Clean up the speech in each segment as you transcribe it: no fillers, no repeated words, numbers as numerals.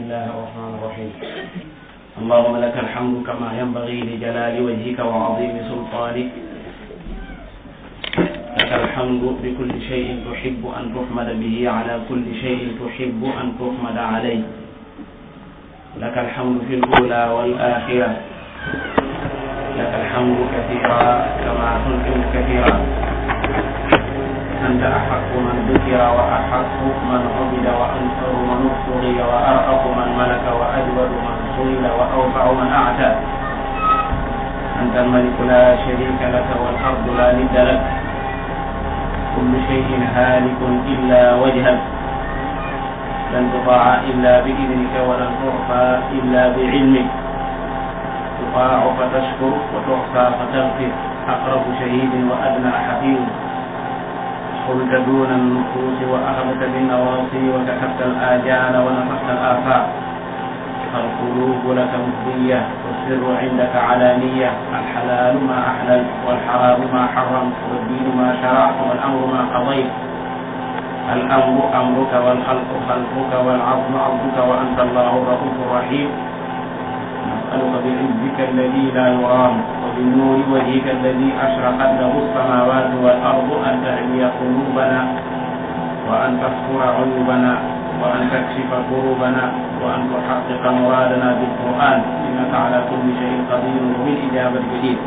الله الرحمن الرحيم اللهم لك الحمد كما ينبغي لجلال وجهك وعظيم سلطانك لك الحمد بكل شيء تحب أن تحمد به على كل شيء تحب أن تحمد عليه لك الحمد في الأولى والآخرة لك الحمد كثيرا كما تنعم كثيرا أنت أحق من ذكر وأحق من عبد وأنصر من ابتغي وأرأف من ملك وأجود من سئل وأوفع من أعتى أنت الملك لا شريك لك والأرض لا ند لك كل شيء هالك إلا وجهك لن تطاع إلا بإذنك ولن تعطى إلا بعلمك تطاع فتشكر وتعصى فتغفر أقرب شهيد وأدنى حفيظ قلت دون النفوس وأخذت بالنواصي وكتبت الآجال ونفخت الآفاق القلوب لك مفضية والسر عندك علانية الحلال ما أحلل والحرام ما حرم والدين ما شرعت والأمر ما قضيت الأمر أمرك والخلق خلقك والعظم عظمك وأنت الله الرؤوف الرحيم نسألك بعزك الذي لا يرام وبنور وجهك الذي أشرقت له السماوات والأرض أن تهدي قلوبنا وأن تغفر عيوبنا وأن تكشف كروبنا وأن تحقق مرادنا بالقرآن إنك على كل شيء قدير وبالإجابة جديد.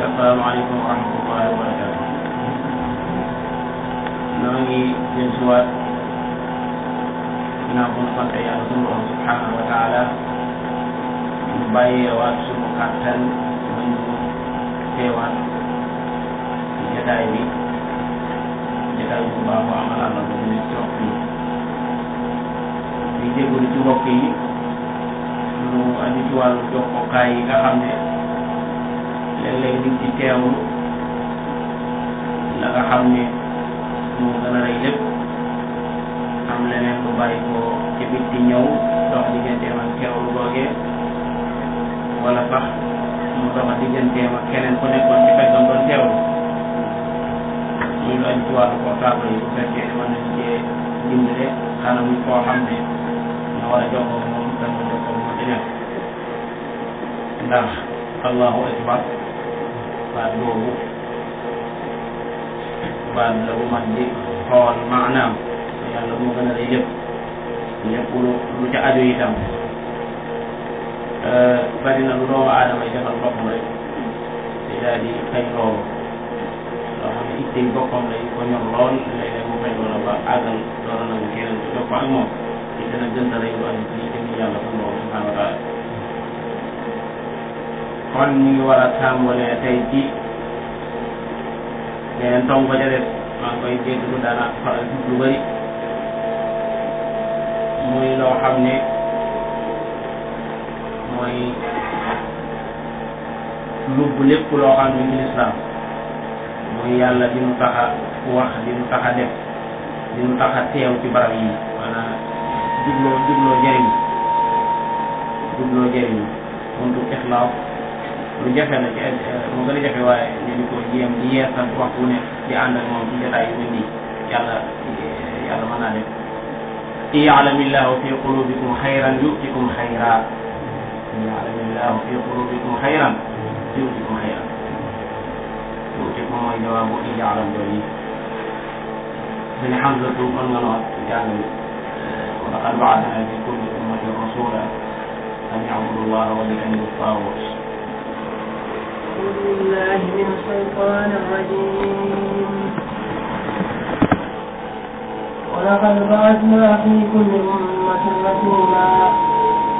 السلام عليكم ورحمة الله وبركاته. نانgi jësuwaat ginnaaw bu ñu sant yàlla sunu borom subhanahu wa taala ñu bàyyeewaat sunu kàttan ñu teewaat ci jotaay bi jotaay bu baax bu amal àlla ba ñu toog fii di jégalu ci mbokk yi lu aju ci wàllu jokkokaay yi nga xam ne léeg-léeg di ci teewlu la nga xam ne moo gën a rëy lépp am leneen lu bàyyi ko ci bitti ñëw dox digganteem ak teewlu googee wala sax mu dox digganteem ak keneen ku nekkoon ci fekkam doon teewlu muy lu aju ci wàllu portable yi bu fekkee ne mën nañ cee dimbale xanaa muy koo xam ne nga war a jokkoo moom danga jokkoo moo ci nekk ndax allahu akbar baat boobu baat la bu mat di xool maanaam yàlla moo gën a lay lépp lu ca aju itam bari na lu doomu aadama yi defal boppam rek te daal di fay loolu loo xam ne ittey boppam lay ko ñor lool léeg-léeg mu fay loola ba àggal loola nag keneen ci jokkoo ak moom ci gën a gënta lay lu aju ci jëmmi yàlla sunu borom subhanahu wa taala kon ñu ngi war a tàmbalee tey ci beneen tomb ba ca def maa ngi koy déglu daana faral di lu bëri muy loo xam ne mooy lubb lépp loo xam ne ci lislaam muy yàlla di nu tax a wax di nu tax a def di nu tax a teew ci barab yi maanaam jubloo jëriñu buntu ixlaas lu jafe la ci mu gën a jafe waaye ñu di ko jéem di yeesal waxtu ne di ànd ak moom ci jotaay yu mel nii yàlla mën naa def iya'lamillahu fi qulubikum xayran yu'tikum xayra iya'lamillahu fi qulubikum xayran yu'tikum xayran yu'tikum mooy jawaabu iya'lam doon yi sëñ Hamzatu mën nga noot jàng wa laqad ba'athna fi kulli ummatin rasulan an ya'budu llaha wa yajtanibu at-taghut أعوذ بالله من الشيطان الرجيم ولقد بعثنا في كل أمة رسولا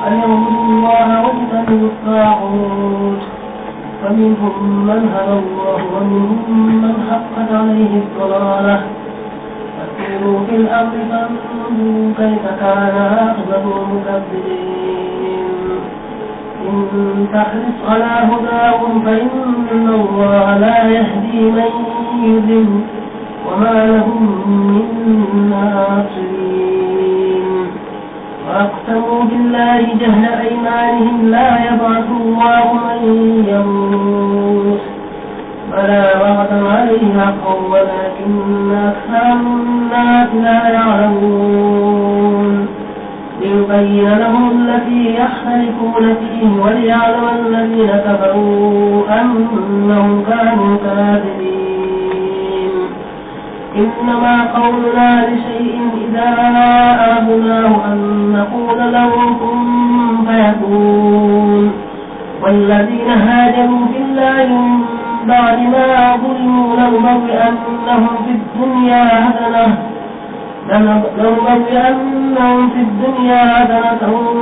أن يعبدوا الله واجتنبوا الطاغوت فمنهم من هدى الله ومنهم من حقت عليه الضلالة فسيروا في الأرض فانظروا كيف كان عاقبة المكذبين إن تحرص على هداهم فإن الله لا يهدي من يضل وما لهم من ناصرين وأقسموا بالله جهل أيمانهم لا يبعث الله من يموت بلى وعدا عليه حقا ولكن أكثر الناس لا يعلمون وليبين لهم التي يختلفون فيه وليعلم الذين كفروا أنهم كانوا كاذبين. إنما قولنا لشيء إذا أردناه أن نقول له كن فيكون. والذين هاجروا في الله من بعد ما ظلموا لنبوئنهم في الدنيا حسنة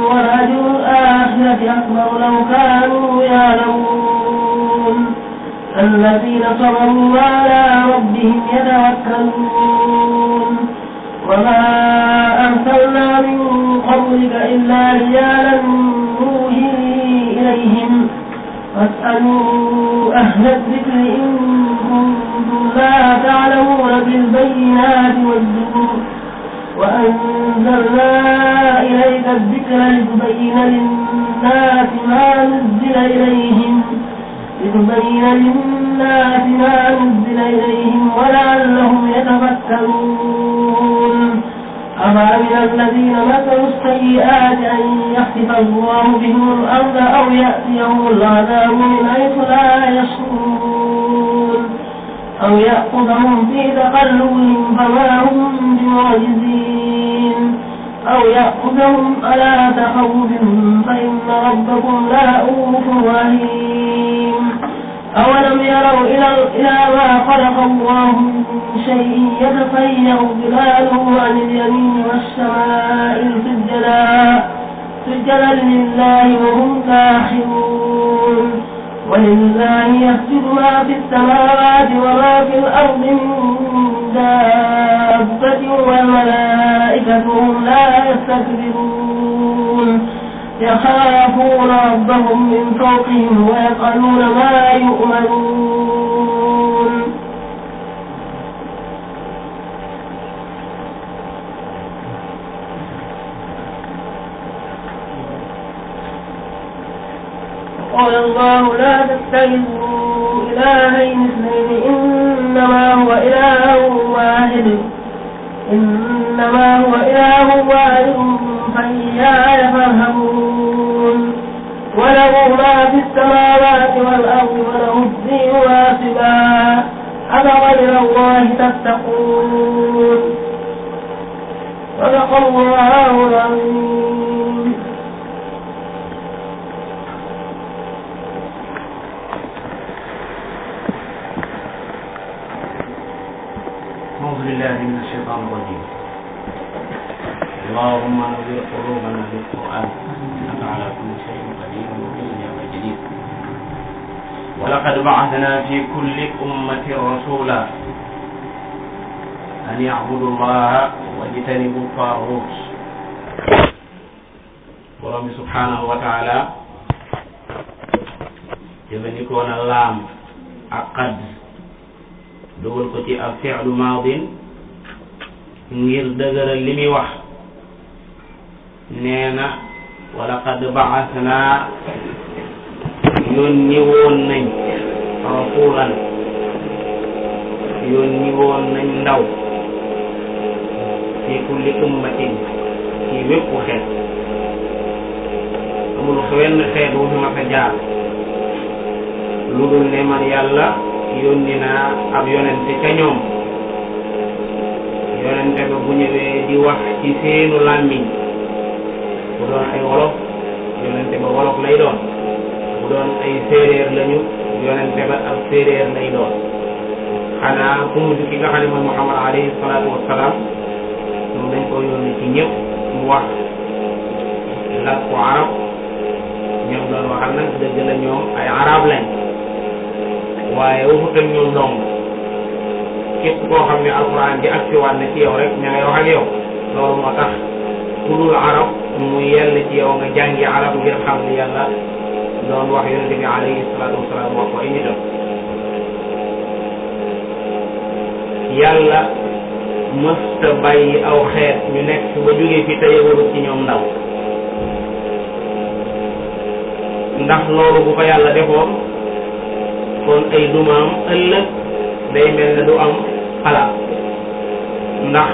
ولأجر الآخرة أكبر لو كانوا يعلمون. الذين صبروا وعلى ربهم يتوكلون. وما أرسلنا من قبلك إلا رجالا نوحي إليهم فاسألوا أهل الذكر إن كنتم لا تعلمون بالبينات والزبر وأنزلنا إليك الذكر لتبين للناس ما نزل إليهم ولعلهم يتفكرون. أفأمن الذين مكروا السيئات أن يخسف الله بهم الأرض أو يأتيهم العذاب من حيث لا يشعرون أو يأخذهم في تقلبهم فما هم بمعجزين أو يأخذهم على تخوف فإن ربكم لرؤوف رحيم. أولم يروا إلى ما خلق الله من شيء يتفيأ ظلاله عن اليمين والشمائل سجدا لله وهم داخرون. ولله يسجد ما في السماوات وما في الأرض من دابة والملائكة هم لا يستكبرون يخافون ربهم من فوقهم ويفعلون ما يؤمرون. قال الله لا تتخذوا إلهين اثنين إنما هو إله واحد فإياي فارهبون. وله ما في السماوات والأرض وله الدين واصبا أفغير الله تتقون. صدق الله العظيم. أعوذ بالله من الشيطان الرجيم. اللهم نور قلوبنا بالقرآن إنك على كل شيء قدير مبين يا مجيد. ولقد بعثنا في كل أمة رسولا أن يعبدوا الله واجتنبوا الطاغوت. borom bi subhanahu wa taala jëfandikoo na laam ak qad dugal ko ci ak fi'lu maadin ngir dëgëral li muy wax. nee na walaqad ba'athna yónni woon nañ rasulan yónni woon nañ ndaw fi kulli ummatin ci wépp xeet. amul wenn xeet wu fi ma fa jaar lu dul ne man yàlla yónni naa ab yonente ca ñoom. yonente ba bu ñëwee di wax ci seenu làmmiñ bu doon ay wolof yonente ba wolof lay doon. bu doon ay séeréer lañu yonente ba ab séeréer lay doon. xanaa ku mujj ki nga xam ne mooy Muhammad alayhi salaatu wassalaam moom dañ ko yónni ci ñëpp mu wax làkku arab. ñoom doon waxal nag dëgg la ñoom ay arab lañ waaye waxut ak ñoom dong. képp koo xam ne alquran ji ak ci waat na ci yow rek ña ngay wax ak yow. loolu moo tax ku dul arab mu yell ci yow nga jàngi arab ngir xam li yàlla doon wax yonente bi alayhi salaatu wasalaam wax ko ay nitam. yàlla mësta bàyyi aw xeet ñu nekk ba jógee fi te yëgalut ci ñoom ndaw. ndax loolu bu ko yàlla defoon kon ay dumaam ëllëg day mel ne du am xalaat. ndax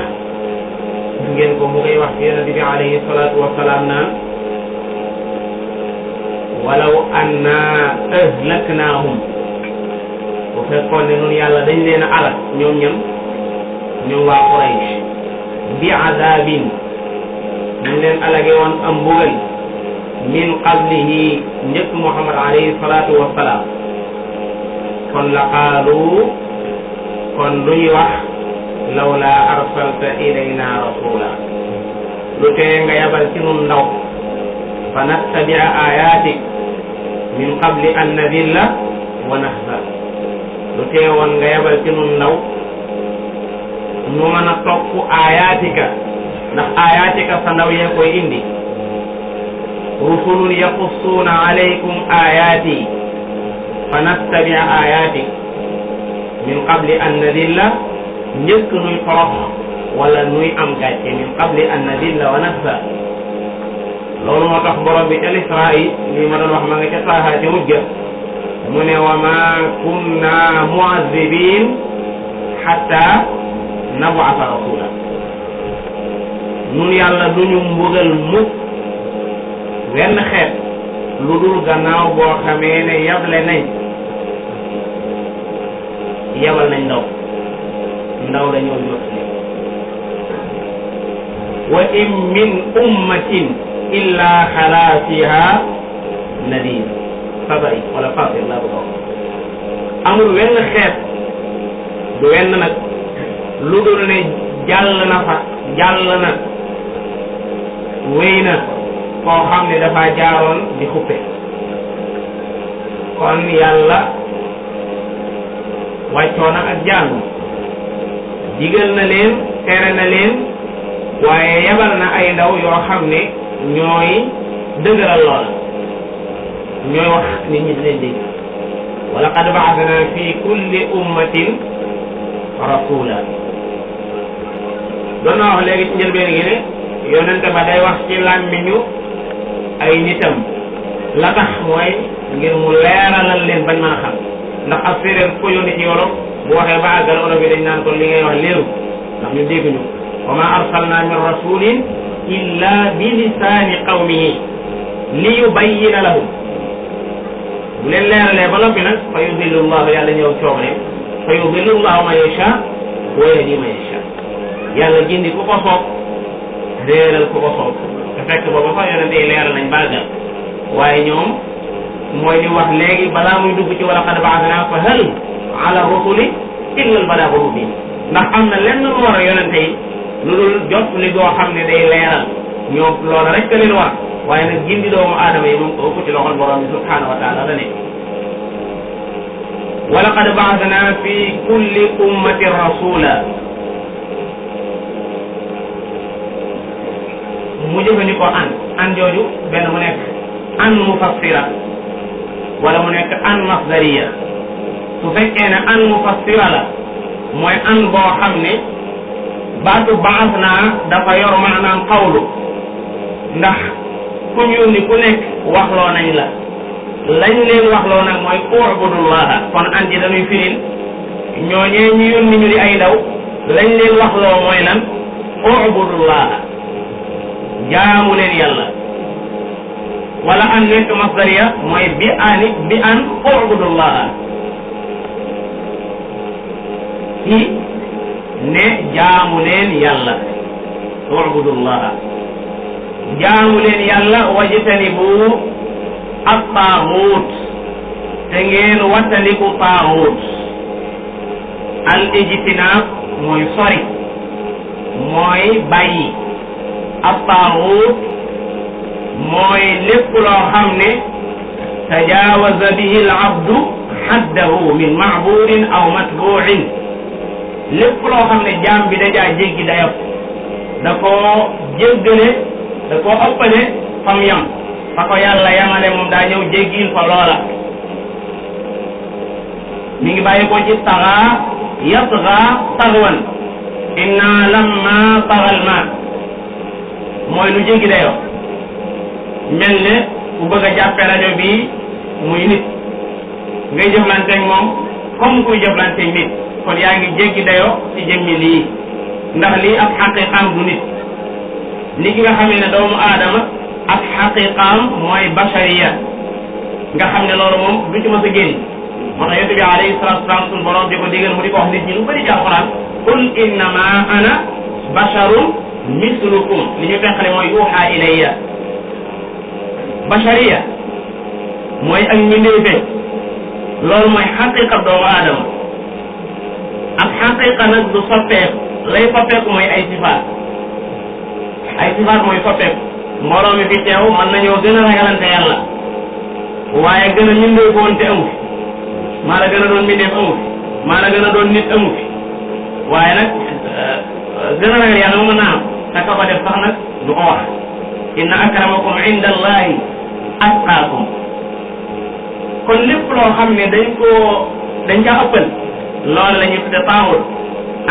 ngeen ko mu koy wax ci yonente bi alayhi salatu wasalaam naan walaw anna ahlaknaahum bu fekkoon ne nun yàlla dañ leen a alak ñoom waa Quraysh bi azabin ñu leen alage woon am mbugal min qablihi njëkk Muhammad alayhi salatu wasalaam kon la qaalu kon luy wax lawla arsalta ilayna rasula lu tee nga yabal ci nun ndaw fa nattabia ayatik min qabli an nadilla wa nahza lu tee woon nga yabal ci nun ndaw nu mën a topp ayatika ndax ayatika sa ndaw yee koy indi rusulun yaqussuuna alaykum ayati fa nattabia ayatik min qabli an nadilla njëkk nuy torox wala nuy am gàcce min qabli an nadilla wa nahza loolu moo tax borom bi ca Israa li ma doon wax ma nga ca Taaha ca mujja mu ne wa ma kunna mu'azzibin hatta nab'atha rasula nun yàlla duñu mbugal mukk wenn xeet lu dul gannaaw boo xamee ne yabal nañ ndaw dañoo jot wa in min ummatin illa xala fiha nadir sabay wala fasir laa bëgg a wax amul wenn xeet du wenn nag lu dul ne jàll na wéy na koo xam ne dafa jaaroon di xuppe kon yàlla wàccoona ak jàng digal na leen tere na leen waaye yebal na ay ndaw yoo xam ne ñooy dëgëral loola ñooy wax nit ñi di leen dégg wa laqad ba'athna fi kulli ummatin rasula doon na wax léegi ci njëlbeen gi ne yonente ba day wax ci làmmiñu ay nitam la tax mooy ngir mu leeralal leen bañ mën a xam ndax ab séeréer ko yónni ci wolof bu waxee ba àggal olof yi dañ naan kon li ngay wax léeru ndax ñu dégguñu wa ma arsalna min rasulin illa bi lisaani qawmihi li yubayyina lahum bu leen leeralee ba noppi nag fa yudillu llahu yàlla ñëw coobare fa yudillu llahu man yasha wa yahdi man yasha yàlla gindi ku ko soob réeral ku ko soob te fekk booba sax yonente yi leeral nañ bàggal waaye ñoom mooy li wax léegi balaa muy dugg ci wa laqad ba'athna fa hal ala rusuli illa al balaagu mubin ndax am na lenn lu war a yonente yi lu dul jot li goo xam ne day leeral ñoom loola rek ka leen war waaye nag gindi doomu aadama yi moom ko ëpp ci loxol borom bi subhanahu wa taala la ne wa laqad ba'athna fi kulli ummatin rasula mu jëfandikoo an jooju benn mu nekk an mufassira wala mu nekk an masdariya su fekkee ne an mufassira la mooy an boo xam ne baatu baas naa dafa yor maanaam xawlu ndax ku ñu ni ku nekk waxloo nañ la lañ leen waxloo nag mooy u'budullaha kon an ji dañuy firil ñooñee ñu yónni ñu di ay ndaw lañ leen waxloo mooy lan u'budullaha jaamu leen yàlla wala an nekk masdariya mooy bi an u'budullaha ci ne jaamu leen yàlla u'budullaha jaamu leen yàlla wajtanibu at-taaxuut te ngeen wattandiku taaxuut al ijtinaab mooy sori mooy bàyyi at-taaxuut mooy lépp loo xam ne tajaawaza bihi al-abdu haddahu min ma'buudin aw matbuu'in lépp loo xam ne jaam bi dajaa jéggi dayoo da koo jéggale da koo ëppale fam yam fa ko yàlla yamale moom daa ñëw jéggil fa loola mi ngi bàyyi ko ci taxaa yatga taxwan inna lamma taxal ma mooy lu jéggi dayoo mel ne ku bëgg a jàppe rajo bii muy nit ngay jëflanteeg moom comme kuy jëflanteeg nit kon yaa ngi jéggi dayoo ci jëmmi lii ndax lii ab xaqiqaam du nit ni ki nga xamee ne doomu aadama ak xaqiqaam mooy bashariya nga xam ne loolu moom du ci mës a génn moo tax yonent bi alayhi salaatu wasalaam suñu borom di ko digal mu di ko wax nit ñi lu bëri ci alquran qul innama ana basharun mislukum li ñu teqale mooy yuuxa ilayya bashariya mooy ak mbindeefe loolu mooy xaqiqa doomu aadama ak xaqiqa nag du soppeeku lay soppeeku mooy ay sifaat mooy soppeeku mbooloo mi fi teew mën nañoo gën a ragalante yàlla waaye gën a mbindeefu woon te amu fi maa la gën a doon mbindeef amu fi maa la gën a doon nit amu fi waaye nag gën a ragal yàlla mën naa am te ka ko def sax nag du ko wax inna akramakum inda allahi atqaakum kon lépp loo xam ne dañ kaa ëppal loolu la ñuy tudde taaxut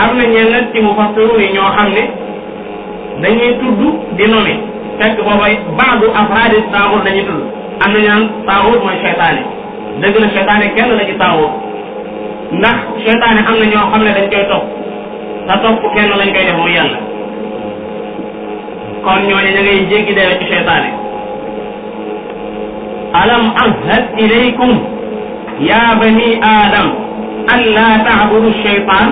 am na ñenn ci mufassirun yi ñoo xam ne dañuy tudd di nommer fekk boobay baadu afraadi taaxut dañuy tudd am na ñaan taaxut mooy seytaane dëgg la seytaane kenn la ci taaxut ndax seytaane am na ñoo xam ne dañ koy topp te topp kenn lañ koy def muy yàlla kon ñooñu ña ngay jéggi dayoo ci seytaane alam ahad ilaykum ya bani adam an la ta'budu shaytan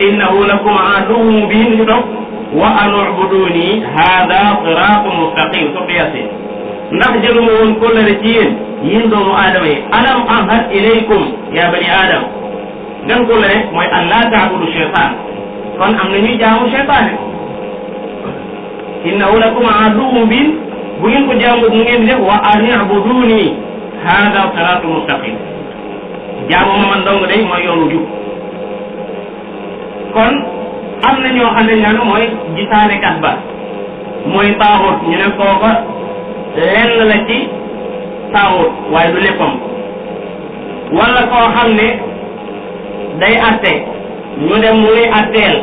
innahu lakum aduwwun mubin ñu topp wa an ubuduni hada siratun mustaqim suqiyasi ndax jëluma woon kóllëre ci yéen doomu aadama yi alam ahad ilaykum ya bani adam gan kóllëre mooy an la ta'budu shaytan kon am na ñuy jaamu shaytaane innahu lakum aduwwun mubin bu ngeen ko jaamu mu ngeen def wa an i'buduni hada siratu mustaqim jaamu ma man dong day mooy yoonu jub kon am na ñoo xam ne ñaan mooy gisaane kat ba mooy taaxut ñu ne kooka lenn la ci taaxut waaye du léppam wala koo xam ne day atte ñu dem mu luy atteel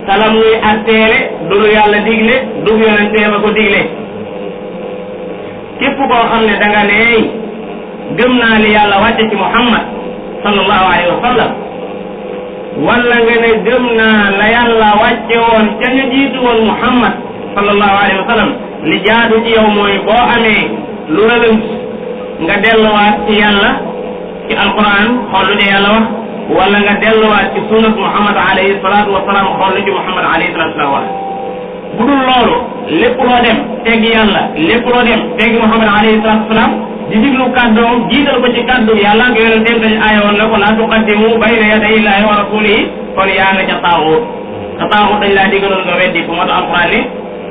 salam luy atteele du lu yàlla digle du yonentee ba ko digle képp koo xam ne da nga ne gëm naa li yàlla wàcce ci Muhammad sallallahu alayhi wa sallam wala nga ne gëm naa la yàlla wàcce woon ca ñu jiitu woon Muhammad sallallahu alayhi wa sallam li jaadu ci yow mooy boo amee lu la lënt nga delluwaat ci yàlla ci alquran xool lu de yàlla wax wala nga delluwaat ci sunnat Muhammad alayhi salatu wa salaam xool lu ci Muhammad alayhi salatu wa salaam wax bu dul loolu lépp loo dem teggi yàlla lépp loo dem teggi Muhammad alayhi salatu wa salaam di diglu kàddoom jiital ko ci kàddu yàlla nga yonenteem dañ aayoon na ko laa tuqaddimu bayna yaday illahi wa rasulihi kon yaa nga ca taaxut te taaxut dañ laa digaloon nga weddi ko moo tax alquran ni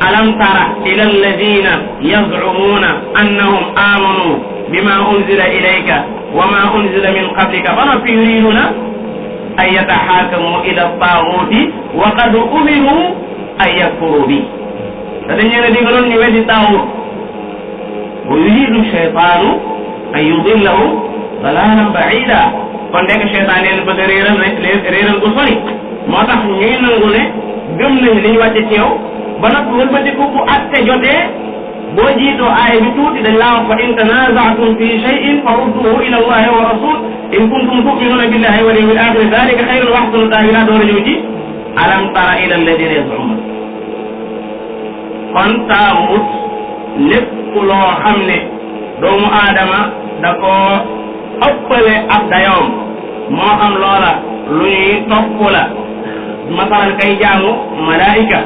alam tara ila alladina yaz'umuna annahum amanu bima unzila ilayka wa ma unzila min qablika ba noppi yuriduna an yataxaakamu ila taaxuti wa qad umiru an yakfuru bi te dañ leen a digaloon ñu weddi taaxut wa yuridu shaytaanu an yudillahu dalalan baida kon nekk shaytaan leen bëgg a réeral gu sori moo tax ñuy nangu ne gëm nañ li ñu wàcce ci yow ba nag wëlbatiku bu atte jotee boo jiitoo aaya bi tuuti dañ laa wax fa in tanaza'tum fi shay'in farudduhu ila allahi wa rasul in kuntum tu'minuna billahi wal yawmil akhir dhalika khayrun wa ahsanu ta'wila door a ñëw ci alam tara ila alladhina yaz'umun kon taamut lépp loo xam ne doomu aadama da koo ëppale ab dayoom moo xam loola lu ñuy topp la masalan kay jaamu malaayika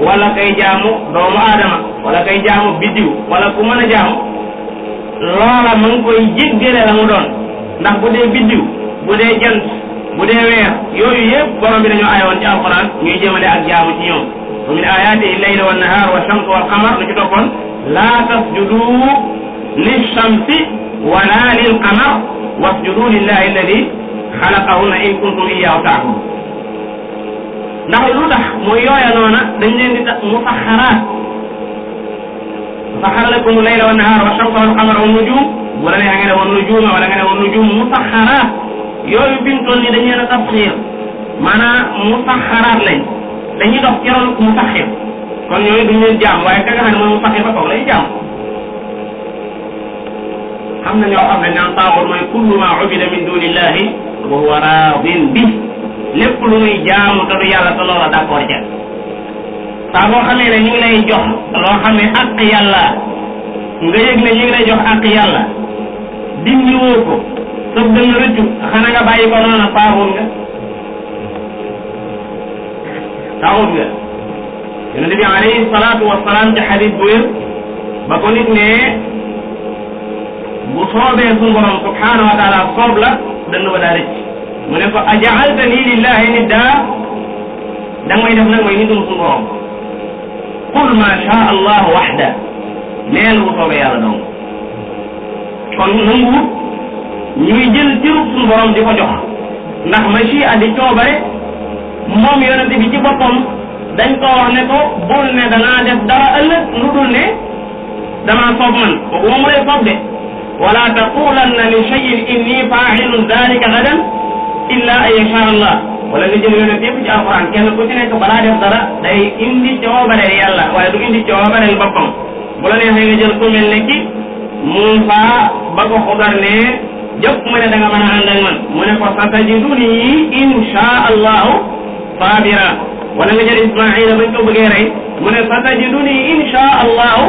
wala kay jaamu doomu aadama wala kay jaamu biddiw wala ku mën a jaamu loola ma ngi koy jéggale la mu doon ndax bu dee biddiw bu dee jant bu dee weer yooyu yëpp borom bi dañoo aayoon ci alquran ñuy jëmale ak jaamu ci ñoom wa min ayatihi al-laylu wan-nahar wash-shamsu wal-qamar lu ci toppoon la tasjudu lish-shamsi wala lil-qamar wasjudu lillahi alladhi xalaqahunna in kuntum iyyahu ta'budun ndax lu tax mooy yooya noona dañ leen di musaxaraat musaxara lakum al-layla wan-nahara wash-shamsa wal-qamara wan-nujum wala ne nga ne wan-nujuma wala nga ne wan-nujum musaxaraat yooyu fi mu toll nii dañ leen a tafsir maanaam musaxaraat lañ dañuy dox ci ron musaxir kon ñooñu duñ leen jaam waaye ka nga xam ne mooy musaxir ba kaw lay jaam xam na ñoo xam ne naan taaxut mooy kullu ma ubida min dunillahi wa huwa radin bi lépp lu muy jaamu te du yàlla te loola d'accord ca saa boo xamee ne ñu ngi lay jox loo xam ne àq yàlla nga yëg ne ñu ngi lay jox àq yàlla dindi woo ko sëb dënn rëccu xanaa nga bàyyi ko noonu paaxul nga yonente bi alayhi salaatu wasalaam ci xadis bu wér ba ko nit ne bu soobee suñu borom subhanahu wa taala soob la dënn ba daa rëcc mu ne ko ajaaltani lillahi nidda da nga may def nag mooy nitum suñu borom qul ma sha allah waxda neel bu soobee yàlla dong kon nangu ñuy jël cërub suñu borom di ko jox ndax machia di coobare moom yonente bi ci boppam dañ ko wax ne ko bul ne danaa def dara ëllëg lu dul ne damaa soob man kooku moom mu lay soob de wala taqulanna li shay'in inni fa'ilun dhalika gadan illa an yasha Allah wala nga jël yonent yëpp ci alquran kenn ku ci nekk balaa def dara day indi coobareel yàlla waaye du indi coobareel boppam bu la neexee nga jël ku mel ne ki Muusa ba ko Xudar ne jëpp mu ne da nga mën a ànd ak man mu ne ko satajiduni insha allahu sabira wala nga jël Ismaila bañ ko bëggee rey mu ne satajiduni insha allahu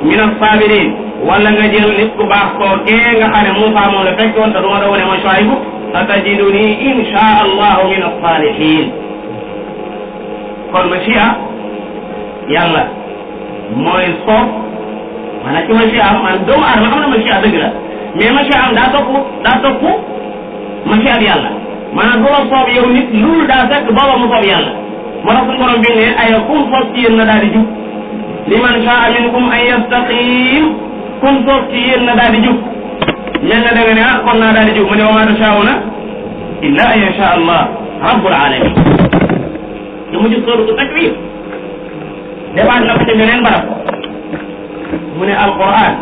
min as-sabirin wala nga jël nit ku baax koo kee nga xam ne Muusa moom la fekkoon te du ma doon ne mooy Shuayb satajiduni insha allahu min as-salihin kon machia yàlla mooy soob maanaam ci machia am maanaam doomu aadama xam na machia dëgg la mais machia am daa topp machia ab yàlla maanaam du la soob yow nit loolu daa fekk booba mu soob yàlla moo tax suñu borom bi ne aya kum soob ci yéen na daal di jub liman shaa minkum an yastaqim kum soob ci yéen na daal di jub mel na da nga ne ah kon naa daal di jub mu ne wa ma tashaa'una illa an yasha allah rabbul alamin te mujj sooratu takwir defaat na ko ci beneen barab mu ne alquran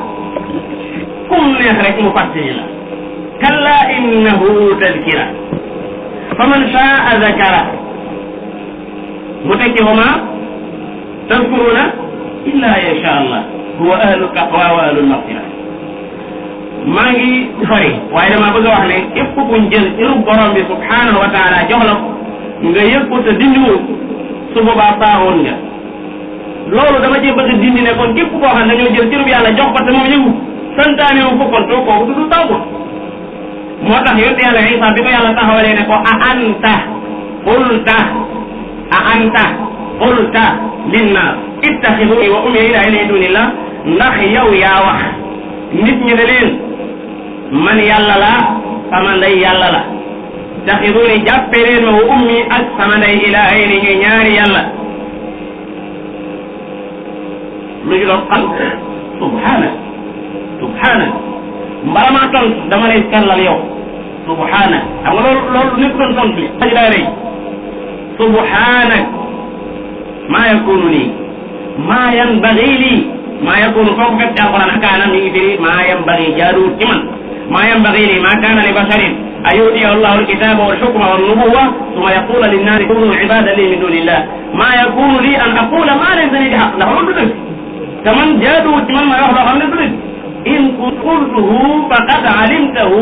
kum neex rek mu fàttali la kalla innahu tadkira faman shaa zakara mu tekki wa ma tadkuruna illa yasha allah huwa ahlu taqwa wa ahlu maghfira maa ngi fari waaye dama bëgg a wax ne képp kuñ jël cërub borom bi subhanahu wa taala jox la ko nga yëg ko te dindiwul su boobaa saawoon nga loolu dama cee bëgg dindi ne kon képp koo xam ne dañoo jël cërub yàlla jox ko te moom yëgu santaane wu ko kon too kooku du taw ko moo tax yonent yàlla Isa bi ko yàlla taxawalee ne ko a anta qulta linnaas ittaxiduni wa ummiya ilaahin min dunillah ndax yow yaa wax nit ñi ne leen man yàlla la sama ndey yàlla la ittaxiduni jàppe leen ma wa ummi ak sama ndey ilaahayni ñuy ñaari yàlla lu ñu doon xam subhaana mbala maa tontu dama lay sellal yow subhaana xam nga loolu nit doon tontu li aji daa rëy subhaanak maa yakunu lii maa yanbagi lii maa yakunu foofu fekk ci alquran kaana mi ngi firi maa yanbagi jaaduwut ci man maa yanbagi lii maa kaana li basharin an yu'tiya allahu alkitaba walhukma wannubuwa summa yaqula linnaasi kunu ibadan li min dunillah maa yakunu lii an aqula maa laysa li bihaq ndax loolu du dëgg te man jaaduwut ci man ma wax loo xam ne du dëgg in qultuhu faqad alimtahu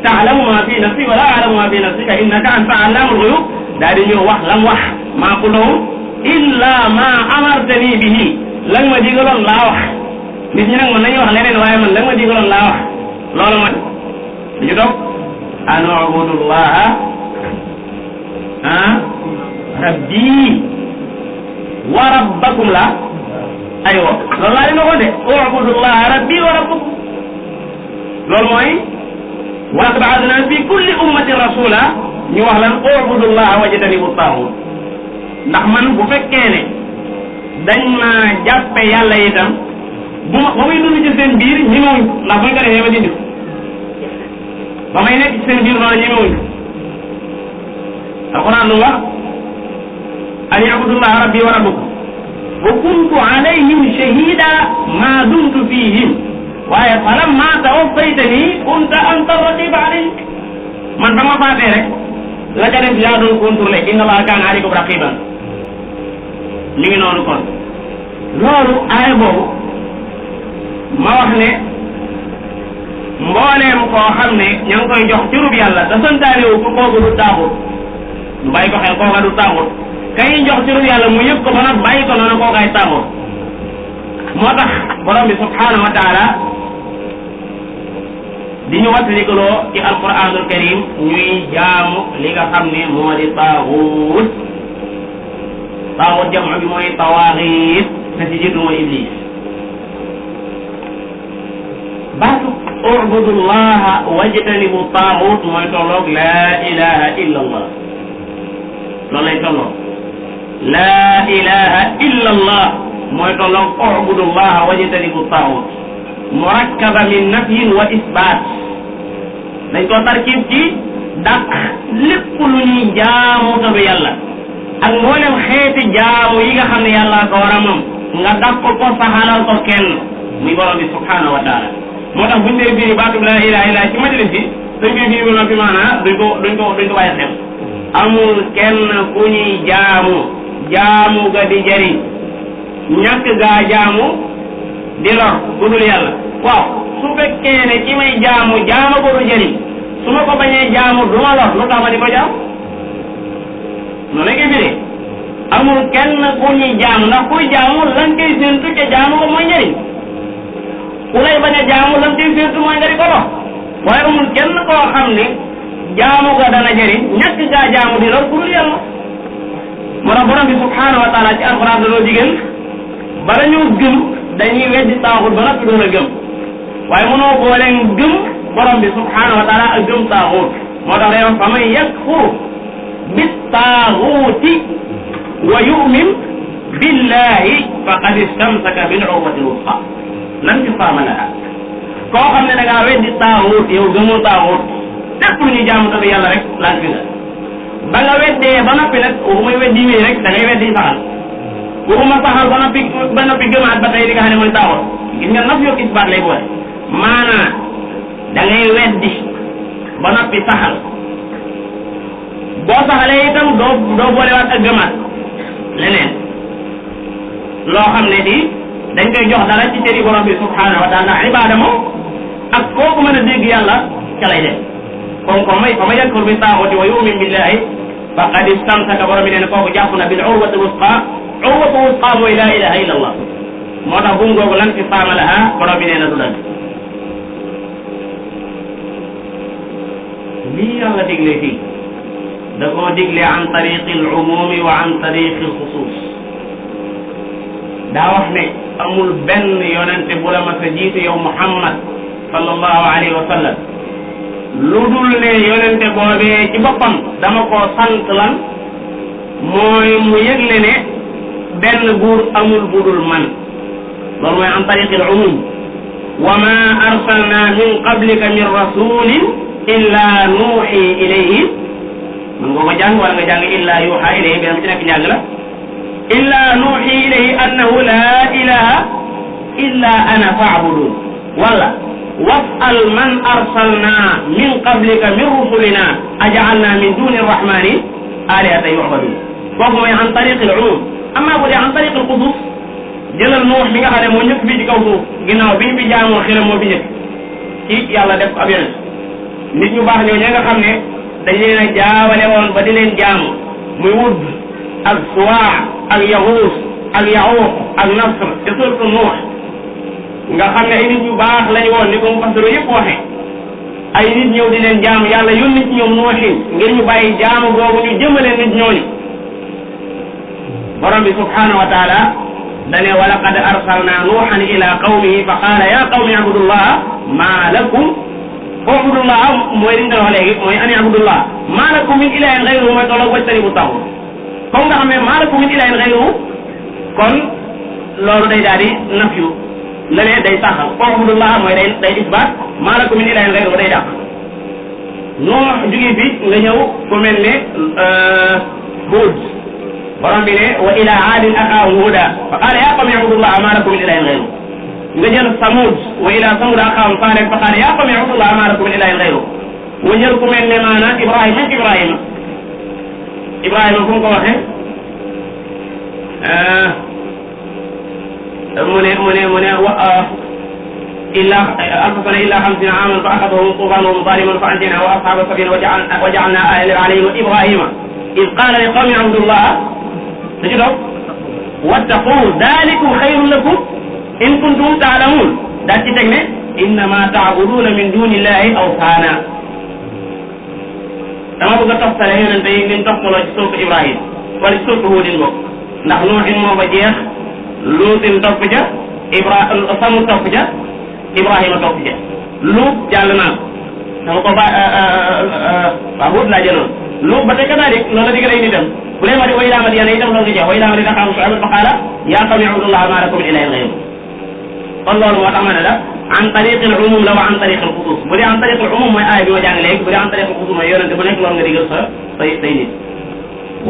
ta'lamu ma fi nafsi wa la a'lamu ma fi nafsika innaka anta allamul ghuyub daal di ñëw wax lam wax maa qultuhu illa ma amartani bihi lan ma digaloon laa wax nit ñi nag mën nañu wax leneen waaye man lan ma digaloon laa wax loolu mooy ñu dog an ubudullaha rabbi wa rabbakum la aywa loolu laa dina ko de ubudullaha rabbi wa rabbakum loolu mooy wa ba'athna fi kulli ummatin rasula ñu wax lan ubudullaha wajtanibu taaghut ndax man bu fekkee ne dañ ma jàppe yàlla itam bu ma ba may dund ci seen biir ñemewuñ ndax buñ ko defee ma dindi ko ba may nekk ci seen biir noonu ñemewuñ alquran lu wax an yabudullaha rabbi wa rabbukum wa kuntu alayhim shahida ma dumtu fihim waaye falamma tawaffaytani kunta anta raqiba alayhim man ba ma faatee rek la ca def yaa doon contrôlé inna allaha kaana alaykum raqiban mi ngi noonu kon loolu aaya boobu ma wax ne mbooleem koo xam ne ña ngi koy jox cërub yàlla te santaane wu ko kooku du taaxut du bàyyi ko xel kooka du taaxut kay jox ci ru yàlla mu yëg ko ba nag bàyyi ko noonu koo kay taaxut moo tax borom bi subhanahu wa taala di ñu wattalikuloo ci alquranul karim ñuy jaamu li nga xam ne moo di taaxut jamu bi mooy tawaaxiit te ci jiitu mooy iblis baatu ubudullaha wajtanibu taaxut mooy tolloog laa ilaha illa allah loolu lay tolloog laa ilaha illa allah mooy tolloog ubudullaha wajtanibu taaxut murakkaba min nafyin wa isbaat dañ ko tarkib ci dàq lépp lu ñuy jaamu te du yàlla ak mboolem xeeti jaamu yi nga xam ne yàlla ko war a moom nga dàq ko saxalal ko kenn muy borom bi subhanahu wa taala moo tax buñ dee firi baatub laa ilaha illa ci majalis bi dañ koy firi ba noppi maanaa duñ ko bàyyi xel amul kenn ku ñuy jaamu ga di jëriñ ñàkk gaa jaamu di lor ku dul yàlla waaw su fekkee ne ci may jaamu ko du jëriñ su ma ko bañee jaamu du ma lor lu tax ma di ko jaam noonu la koy firee amul kenn ku ñuy jaamu ndax kuy jaamu lan koy séentu ca jaamu ko mooy njëriñ ku lay bañ a jaamu lan koy séentu mooy nga di ko lor waaye amul kenn koo xam ne jaamu ko dana jëriñ ñàkk gaa jaamu di lor ku dul yàlla moo tax borom bi subhanahu wa taala ci alquran dañoo jigéen bala ñoo gëm dañuy weddi taaxut ba noppi doon a gëm waaye mënoo boole gëm borom bi subhanahu wa taala ak gëm taaxut moo tax day wax fa man yakfur bi taaxuti wa yu'min billahi faqad istamsaka bil urwati l-wuthqa lan fisaama laha koo xam ne da ngaa weddi taaxut yow gëmoo taaxut lépp lu ñu jaamu tamit yàlla rek lan fi nga ba nga weddee ba noppi nag waxumay weddi wéy rek da ngay weddi saxal waxuma saxal ba noppi gëmaat ba tey di nga xam ne mooy taaxut gis nga naf yoog isbaat lay boole maanaa da ngay weddi ba noppi saxal boo saxalee itam doo boolewaat ak gëmaat leneen loo xam ne di dañ koy jox dara ci cëri borom bi subhanahu wa taala ndax ibaada moom ak kooku mën a dégg yàlla ca lay def kon ko may fa ma yakfur bi taaxuti wa yu'min billahi faqad istamsaka borom bi nee na kooku jàpp na bil urwati wusqa mooy laa ilaha illa allah moo tax bu mu googu lan fi faama laha borom bi nee na du dëgg lii yàlla digle fii da koo digle an tariqi al umumi wa an tariqi al xusus daa wax ne amul benn yonente bu la mas a jiitu yow Muhammad sallallahu alayhi wa sallam lu dul ne yonente boobee ci boppam dama koo sant lan mooy mu yëgle ne benn buur amul budul man loolu mooy an tariqi al umum wa ma arsalna min qablika min rasulin illa nuuxi ilayhi mën nga ko jàng wala nga jàng illa yuuxa ilayhi bi ci nekk jàng la illa nuuxi ilayhi annahu la ilaha illa ana faabudun wala was'al man arsalna min qablika min rusulina aj'alna min duni arrahmani alihata yu'badun kooku mooy an tariqi al umum amma bu dee an tariqi al qudus jëlal nuux mi nga xam ne moo njëkk fii ci kaw suuf ginnaaw bi ñu fi jaamoo xiram moo fi njëkk ci yàlla def ko ab yonent nit ñu baax ñoo ña nga xam ne dañ leen a jaawale woon ba di leen jaamu muy Wudd ak Suwaa ak Yahuus ak Yahuuq ak Nasr te surtout Nuux nga xam ne ay nit ñu baax lañu woon ni ko mu fasiro yëpp waxe ay nit ñëw di leen jaamu yàlla yónni ci ñoom Nuuxin ngir ñu bàyyi jaamu boobu ñu jëmale nit ñooñu borom bi subhanahu wa taala dane wa laqad arsalna nuuhan ila qawmihi fa qaala ya qawmi abudullah ma lakum ubudullah mooy liñ doon wax léegi mooy an abudullah ma lakum min ilahin ghayruhu mooy tolloog wajtanibu taaxut comme nga xam ne ma lakum min ilahin ghayruhu kon loolu day daal di nafyu la ne day saxal ubudullah mooy day isbaat ma lakum min ilahin ghayruhu day dàq noo jóge fi nga ñëw ku mel ne Huud borom bi ne wa ila aadin axaahum huuda fa qaala yaa qawmi abudullah ma lakum min ilahin ghayruhu nga jël Samud wa ila Samud axaahum Saalih fa qaala yaa qawmi abudullah ma lakum min ilahin ghayruhu nga jël ku mel ne maanaam Ibrahima fu mu ko waxee mu ne illa alfa sana illa 50 aaman fa axadahum tuufaan wa hum zaalimuun fa anjaynaahu wa ashaaba safiina wa ja'alnaa aayatan alayhim wa Ibrahima iz qaala li qawmihi abudullah da ci toog wattaqu dalikum xayrun lakum in kuntum taalamun daal ci teg ne innama taabuduna min dunillahi awsaana dama bëgg a toftale yonente yi ngeen toftaloo ci suuratu Ibrahim wala ci suuratu Huudin bokk ndax Nuuhin moo fa jeex Luutin topp ca Samud topp ca Ibrahima topp ca Luut jàll naa dama ko waa Huud laa jëloon Luut ba tey kadalik loolu la digal ay nitam bu leen ma di wa ilaa Madyana itam loolu nga jeex wa ilaa Madyana axaahum Shuayban fa qaala yaa qawmi ubudullaha maa lakum min ilaahin ghayruhu kon loolu moo tax ma ne la an tariqil umum la wa an tariqil xusus bu dee an tariqil umum mooy aaya bi ma jàng léegi bu dee an tariqil xusus mooy yonente bu nekk loolu nga digal say nit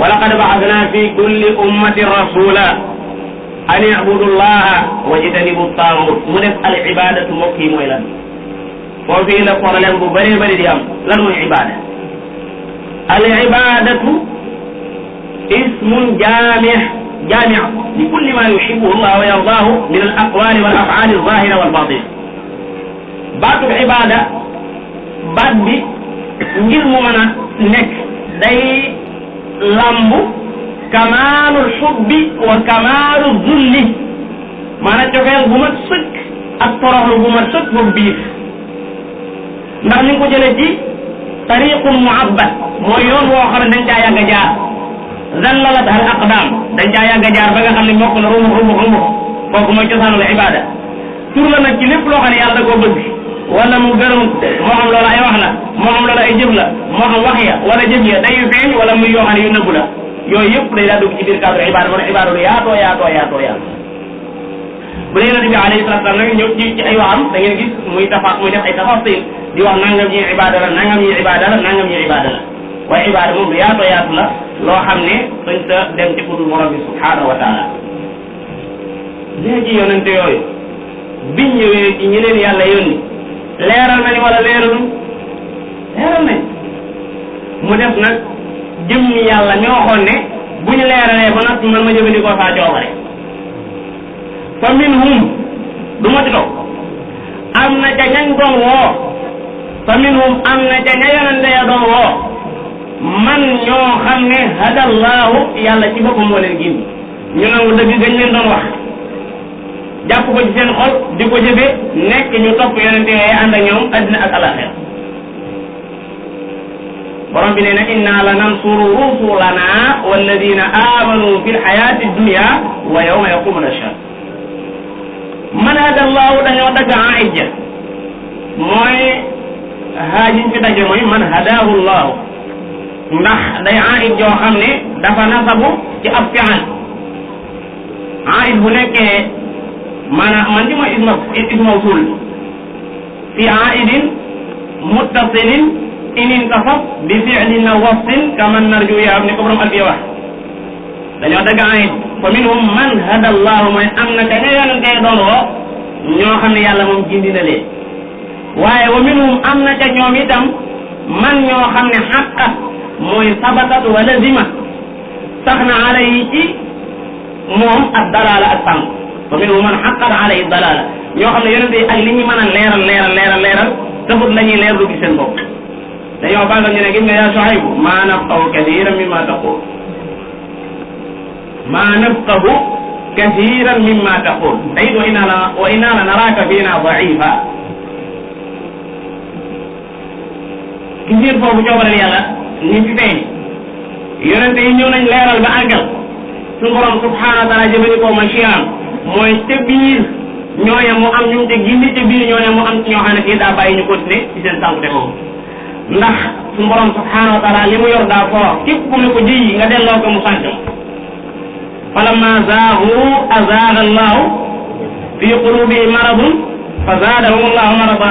wa laqad ba'athna fi kulli ummatin rasula an i'budu llaha wajtanibu taagut mu def al ibadatu mbokk yi mooy lan foofii la problème bu bëree bëri di am lan mooy ibada al ibadatu ismun jaami' li kulli ma yuhibbuhu llah wa yardaahu min al aqwali wal af'ali al zahira wal batina baatu ibada baat bi ngir mu mën a nekk day lambu kamaalul xubbi wa kamaalul zulli maanaam cofeel bu mat sëkk ak toroxlu bu mat sëkk boobu biir ndax ni nga ko jëlee ci tariqun mu'abbad mooy yoon woo xam ne dañ caa yàgg a jaar zallalat al aqdam dañ caa yàgg a jaar ba nga xam ne mokk na rumux kooku mooy cosaanul ibada tur la nag ci lépp loo xam ne yàlla da koo bëgg wala mu gërëm moo xam loola ay wax la moo xam loola ay jëf la moo xam wax ya wala jëf ya day yu feeñ wala muy yoo xam ne yu nëbbu la yooyu yëpp day daa dugg ci biir cadre ibada moo ne ibada lu yaatoo bu dee yonente bi alayhi salatu wasallam nag ñëw ci ay waxam da ngeen gis muy def ay tafasil di wax nangam ñi ibada la nangam ñi ibada la nangam ñi ibada la waaye ibada moom lu yaatu la loo xam ne dañ sa dem ci kudul borom bi subhanahu wa taala léegi yonente yooyu biñ ñëwee ci ñi leen yàlla yónni leeral nañ wala leeraluñ leeral nañ mu def nag jëmmi yàlla mi waxoon ne bu ñu leeralee ba noppi man ma jëfandikoo saa coobare fa minhum du ma ci toog am na ca ñañ doon woo fa minhum am na ca ña yonente ya doon woo man ñoo xam ne hadallahu yàlla ci boppam moo leen gindi ñu nangu dëgg gañ leen doon wax jàpp ko ci seen xol di ko jëfe nekk ñu topp yonente yooyu ànd ak ñoom addina ak alaxira borom bi nee na inna la nansuru rusulana walladina amanu fi lxayati dunya wa yawma yaqumu lashhad man hadallahu dañoo dagg aidja mooy haajiñ fi daje mooy man hadahu llahu ndax day aid joo xam ne dafa nasabu ci ab fi'al aid bu nekkee maanaam man ci mooy ismu mawsul fi aidin muttasilin in intasab bi fi'lin aw wasfin kaman narju ya am ni ko borom alfiya wax dañoo dagg aid fa minhum man hada allahu mooy am na ka nga yonente doon woo ñoo xam ne yàlla moom gindi na leen waaye wa minhum am na ca ñoom itam man ñoo xam ne xaqat mooy sabatat wa lazima sax na alayhi ci moom ak dalala ak sànq wa minhum man xaqat alayhi dalala ñoo xam ne yonente yi ak li ñu mën a leeral taxut la ñuy leer du ci seen bopp dañoo bàggal ñu ne gis nga yaa Shuaybu maa nafqahu kathiran mimma taqul maa nafqahu kathiran mimma taqul tayit wa inna la naraka fiina daifa ki ngir foofu coobareel yàlla ni fi feeñ yonente yi ñëw nañ leeral ba àggal suñu borom subhanahu wa taala jëfandikoo ma chiam mooy ca biir ñooña mu am ñu te gindi ca biir ñooña mu am ñoo xam ne fii daa bàyyi ñu continuer ci seen sànkute boobu ndax suñu borom subhanahu wa taala li mu yor daa fort képp ku ne ko ji nga delloo ko mu sant falamma zaagu azaaga allahu fi qulubihim maradun fa zaadahum allahu marada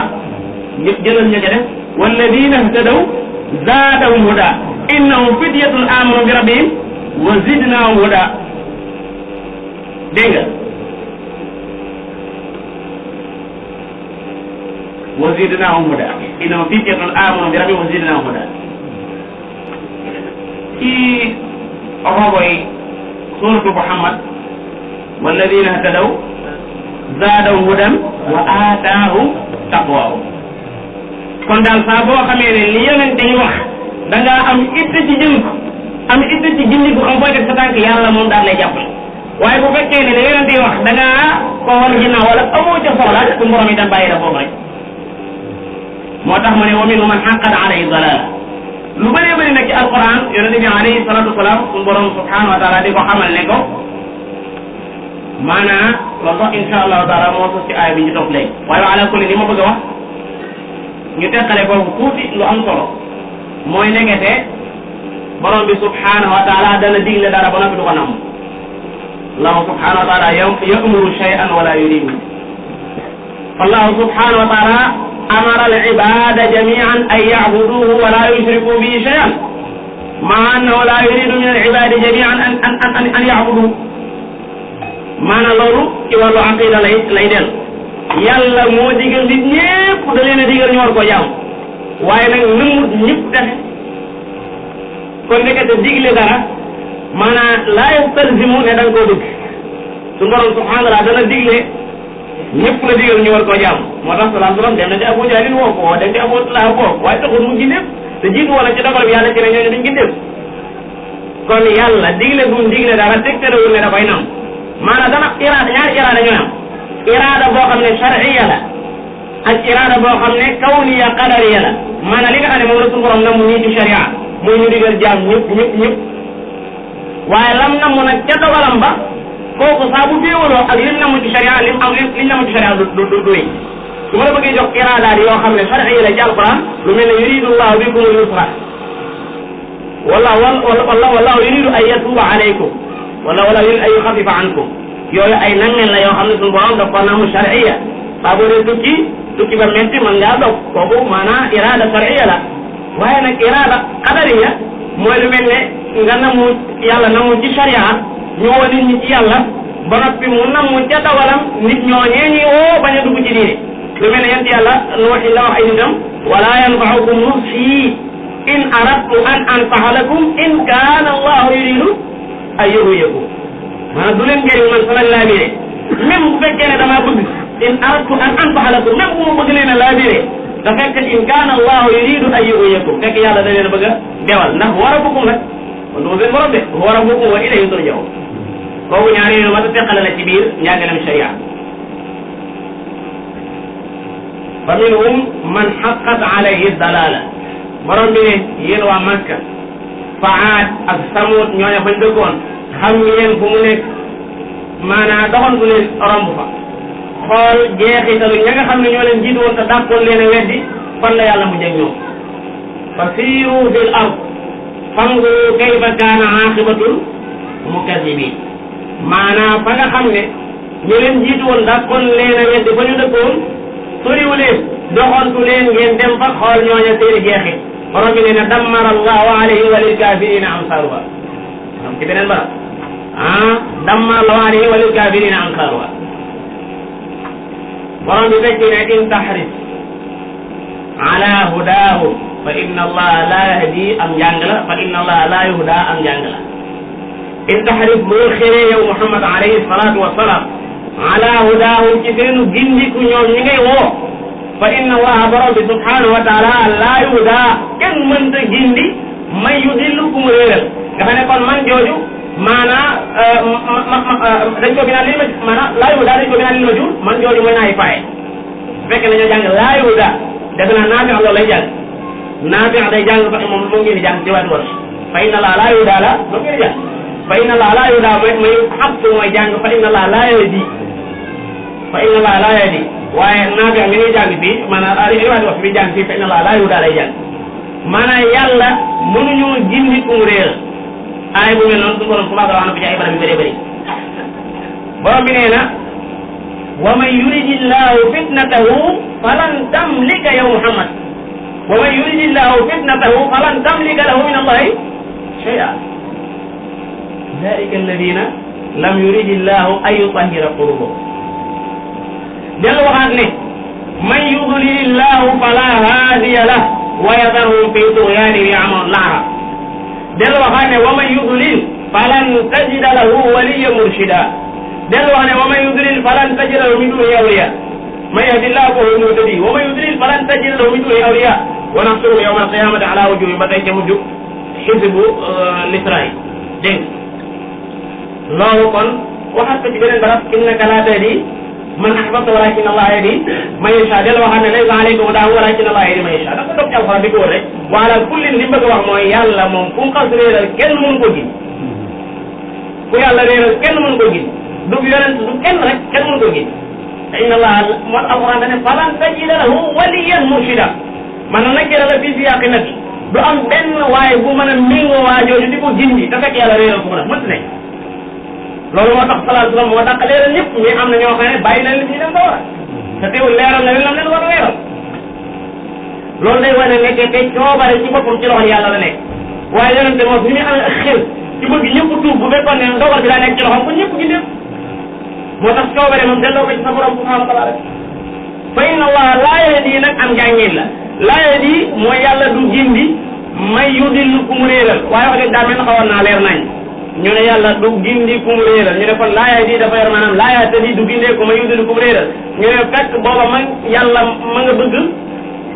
jëlal ña ca def walladina htadaw zaadahum huda innahum fityatun amanu bi rabbihim wa zidnahum huda dégg nga wa zidnahum huda innahum fityatun amanu bi rabbihim wa zidnahum huda ci roboy suratu Muhammad walladina htadaw zaadahum hudan wa aataahum taqwaahum kon daal saa boo xamee ne li yonente yi wax da ngaa am itte ci jëm ko am itte ci gindi bu xam fooy teg sa tànk yàlla moom daal lay jàppale waaye bu fekkee ne da yonent yi wax da ngaa ko war ginnaaw wala amoo ca soxla su borom yi daan bàyyi la foofu rek moo tax mu ne wa minhum man haqqat alayhi dalala lu bëree bëri nag ci alquran yonent bi alayhi salatu wasalaam suñu borom subhanahu wa taala di ko xamal ne ko maanaam loolu sax insha allahu taala moo sos ci aaya bi ñu topp léegi waaye ala kulli li ma bëgg a wax ñu teqale foofu tuuti lu am solo mooy nekkete borom bi subhanahu wa taala dana digle dara ba noppi du ko nam allahu subhanahu wa taala ya'muru shay'an wala yuridu fallahu subhanahu wa taala amara al ibada jami'an an ya'buduhu wa la yushriku bihi shay'an ma'a annahu la yuridu min al ibadi jami'an an ya'buduhu maanaam loolu ci wàllu aqida lay del yàlla moo digal nit ñépp da leen a digal ñu war ko jaam waaye nag nëmmut ñëpp texe kon nekkate digle dara maanaam laa yastalzimu ne da nga koo bëgg su borom subhanahu wa taala dana digle ñëpp la digal ñu war koo jaam moo tax salaam salaam dem na ci Abu Jahlin woo ko dem ci Abu Lahab woo waaye taxul mu gindeef te jiitu wala ci dogal bi yàlla ci ne ñooñu duñ gindeef kon yàlla digle bu mu digle dara tegtalewul ne da koy nam maanaam dana iraada ñaari iraada ñooy am iraada boo xam ne shar'iyya la ak iraada boo xam ne kawniya qadariyya la maanaam li nga xam ne moom la suñu borom namu nii ci sharia muy ñu digal jaam ñëpp waaye lam namu nag ca dogalam ba kooku saa bu féewaloo ak lim namu ci sharia liñ namu ci sharia du wéy su ma la bëggee jox iraadaat yoo xam ne shar'iyya la ci alquran lu mel ne yuridu llahu bikum al-yusra wallahu yuridu an yatuba alaykum wala yuridu an yukhaffifa ankum yooyu ay nangeen la yoo xam ne suñu borom daf ko namu shar'iyya saa boo dee tukki ba metti man ngaa dog kooku maanaam iraada shar'iyya la waaye nag iraada qadariyya mooy lu mel ne nga namu yàlla namu ci sharia ñu woo nit ñi ci yàlla ba noppi mu namu ca dogalam nit ñooñee ñi woo bañ a dugg ci diine lu mel ne yent yàlla Nuux la wax ay nitam wala yanfa'ukum nushi in aradtu an anfa'a lakum in kaana allahu yuridu an yuhyiyakum maanaam du leen njëriñ man sama laabire même bu fekkee ne damaa bëgg in aradtu an anfa'a lakum même bu ma bëgg leen a laabire da fekk in kaana allahu yuridu an yuhyiyakum fekk yàlla da leen a bëgg a dewal ndax war a bukkum rek kon du ma seen borom de war a bukkum wa ilayhi turja'un kooku ñaari yoon ma ta teqale la ci biir njàngalem sharia fa minhum man haqqat alayhi dalala borom bi ne yéen waa Makka fa Aad ak Samud ñooñu fañ dëkkoon xam ngeen fu mu nekk maanaam doxantu leen romb fa xool jeexitalu ña nga xam ne ñoo leen jiitu woon te dàqoon leen a weddi fan la yàlla mu jeg ñoom fa siiru fil ard fanzuru kayfa kaana aqibatul mukazibin maanaam fa nga xam ne ñu leen jiitu woon dàqoon leen a weddi fa ñu dëkkoon soriwu leen doxantu leen ngeen dem fa xool ñooña seeni jeexit borom bi nee na dammara allahu alayhi wa lil kafirina amsaluha am ci beneen bara dammara allahu alayhi wa lil kafirina amsaluha borom bi fekk ne in tahris ala hudahu fa inna allaha la yahdi am njàng la fa inna allaha la yuhda am njàng la in tahris boo xëree yow Muhammad alayhi salatu wassalam ala hudahu ci seenu gindiku ñoom ñi ngay woo fa inna allaha borom bi subhanahu wa taala la yuhda kenn mënta gindi may yudillu ku mu réeral nga xam ne kon man jooju maanaam dañ ko binaan li ma maanaam la yuhda dañ ko binaan li ma jur man jooju mooy naay faye fekk nañoo jàng la yuhda def naa Naafi' loolu lay jàng Naafi' day jàng fa moom moo ngi di jàng ci waat war fa inna allaha la yuhda la moo ngi di jàng fa inna allaha la yuhda mooy xabtu mooy jàng fa inna allaha la yahdi fa inna allaha la yahdi waaye Naafi' mi ngi jàng fii maanaam riwaay wax bi jàng fii fa inna allaha la yuhda lay jàng maanaam yàlla mënuñoo gindi ku mu réer aay bu mel noonu suñu borom subhanahu wa ta'ala wax na ko ci ay barab yu bëree bëri borom bi nee na wa man yuridi llahu fitnatahu falan tamlika yow Muhammad wa man yuridi llahu fitnatahu falan tamlika lahu min allahi shay'an ulaika alladina lam yuridi llahu an yutahhira qulubahum dellu waxaat ne man yudlil llahu fala haadiya lahu wa yadharhum fi tughyanihim ya'mahun la'ra dellu waxaat ne wa man yudlil falan tajida lahu waliyyan murshida dellu wax ne wa man yudlil falan tajida lahu min dunihi awliya man yahdillahu fa huwa al-muhtadi wa man yudlil falan tajida lahu min dunihi awliya wa nahshuruhum yawma al-qiyamati ala wujuhihim ba tey ca mujj xisbu l'Israël dégg loolu kon waxaat ko ci beneen barab innaka laa tahdi man ahbabta walakin Allah yahdi man yasha del waxaat ne laysa alayka hudaahum walakin Allah yahdi man yasha dafa toog ci alxuraan di ko wër rek wala kullin li bëgg a wax mooy yàlla moom fu mu xas réeral kenn mënu ko gis ku yàlla réeral kenn mënu ko gis du yonent du kenn rek kenn mënu ko gis te inna Allah moo alxuraan dane falan tajida lahu waliyan murshida man na nekkee la fii si yàqi nag du am benn waaye bu mën a méngoo waa jooju di ko gindi te fekk yàlla réeral ko mën a mënti nekk loolu moo tax sallallahu alayhi wa sallam moo dàq leeral ñëpp mais am na ñoo xam ne bàyyi na li ñu dem sawara te teewul leeral na leen war a leeral loolu day wane ne que coobare ci boppam ci loxol yàlla la nekk waaye yonente moom ni muy amee ak xel ci bëgg ñëpp tuub bu fekkoon ne ndogal bi daa nekk ci loxom ko ñëpp gindeem moo tax coobare moom delloo ko ci sa borom subhanahu wa taala rek fa inna allah laa yahdi nag am njàngin la laa yahdi mooy yàlla du gindi may yudillu ku mu réeral waaye wax dëgg daa mel na xawoon naa leer nañ ñu ne yàlla du gindi ku mu réeral ñu ne kon laa yahdi dafa yor maanaam laa yahtadi du gindee ku may yudillu ku mu réeral ñu ne fekk booba man yàlla ma nga bëgg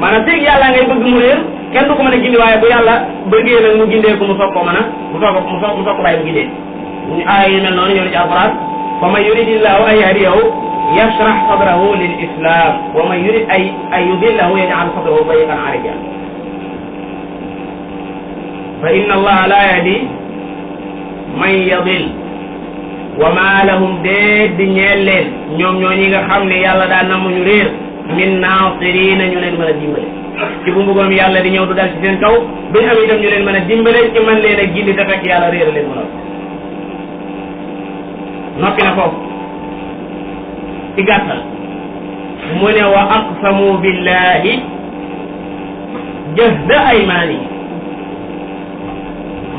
maanaam feeg yàlla ngay bëgg mu réer kenn du ko mën a gindi waaye bu yàlla bëggee nag mu gindee ko mu soog koo mën a mu soog ko bàyyi mu gindee aaya yu mel noonu ñëw na ci alquran fa man yuridillahu an yahdiyahu yashrah sadrahu lil islam wa man yurid ay yudillahu yaj'al sadrahu dayiqan harajan fa inna allaha la yahdi man yadil wa ma lahum déet di ñeel leen ñoom ñoo ñi nga xam ne yàlla daan na mu ñu réer min naasirina ñu leen mën a dimbale ci bu mbugoom yàlla di ñëw du dal ci seen kaw duñ am itam ñu leen mën a dimbale ci man leen a gindi te fekk yàlla réer leen mën a noppi na foofu ci gàttal mu ne wa aqsamu billahi jahda aymaani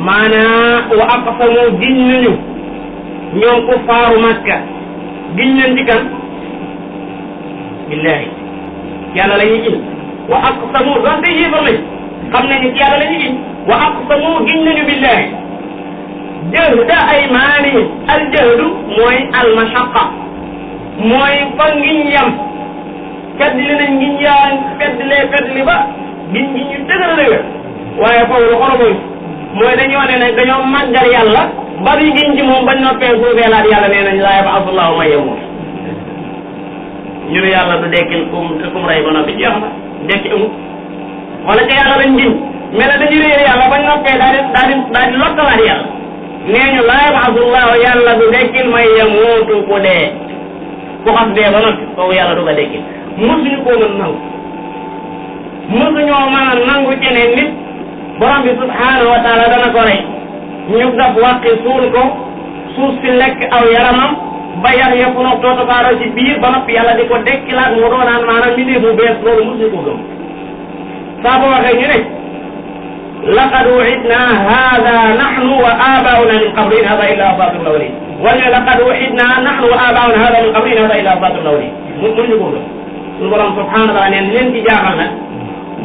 maanaa wa aqsamu giñ nañu ñoom kuffaaru Makka giñ nañ ci kan billahi yàlla la ñuy giñ wa aqsamu donte yéefar lañ xam nañu ci yàlla la ñuy giñ wa aqsamu giñ nañu billahi jahda aymaanihim al jahdu mooy al mashaqa mooy fa ngiñ yam feddli nañ ngiñ yaa feddli ba giñ giñ ñu dëgër a dëgër waaye foofu lu xoromoy mooy dañoo ne ne dañoo màggal yàlla ba bi giñ ci moom bañ noppee suufee laat yàlla nee nañ laa yab'asu llaahu man yamuut ñu ne yàlla du dekkil kum rey ba noppi jeex na dekki amut wala ca yàlla lañ giñ mais nag dañu réer yàlla bañ noppee daal di lottalaat yàlla nee ñu laa yab'asu llaahu yàlla du dekkil man yamuutu ku dee ku xas dee ba noppi kooku yàlla du ko dekkil mosuñu koo mën nangu mosuñoo mën a nangu ci ne nit borom bi subhaanahu wa taala dana ko rey ñu daf wàqi suul ko suuf si lekk aw yaramam ba yax yëpp nag tootafaaroo ci biir ba noppi yàlla di ko dekkilaat mu doonaan maanaam mbindeef mu bees loolu mosuñu ko gëm saa ko waxee ñu ne laqad wa'idna hada nahnu wa abauna min qablu in hada illa asatirul awwalin wala ne laqad wa'idna nahnu wa abauna hada min qablu in hada illa asatirul awwalin mënuñu ko gëm suñu borom subhaanahu wa taala neen leen ci jaaxal nag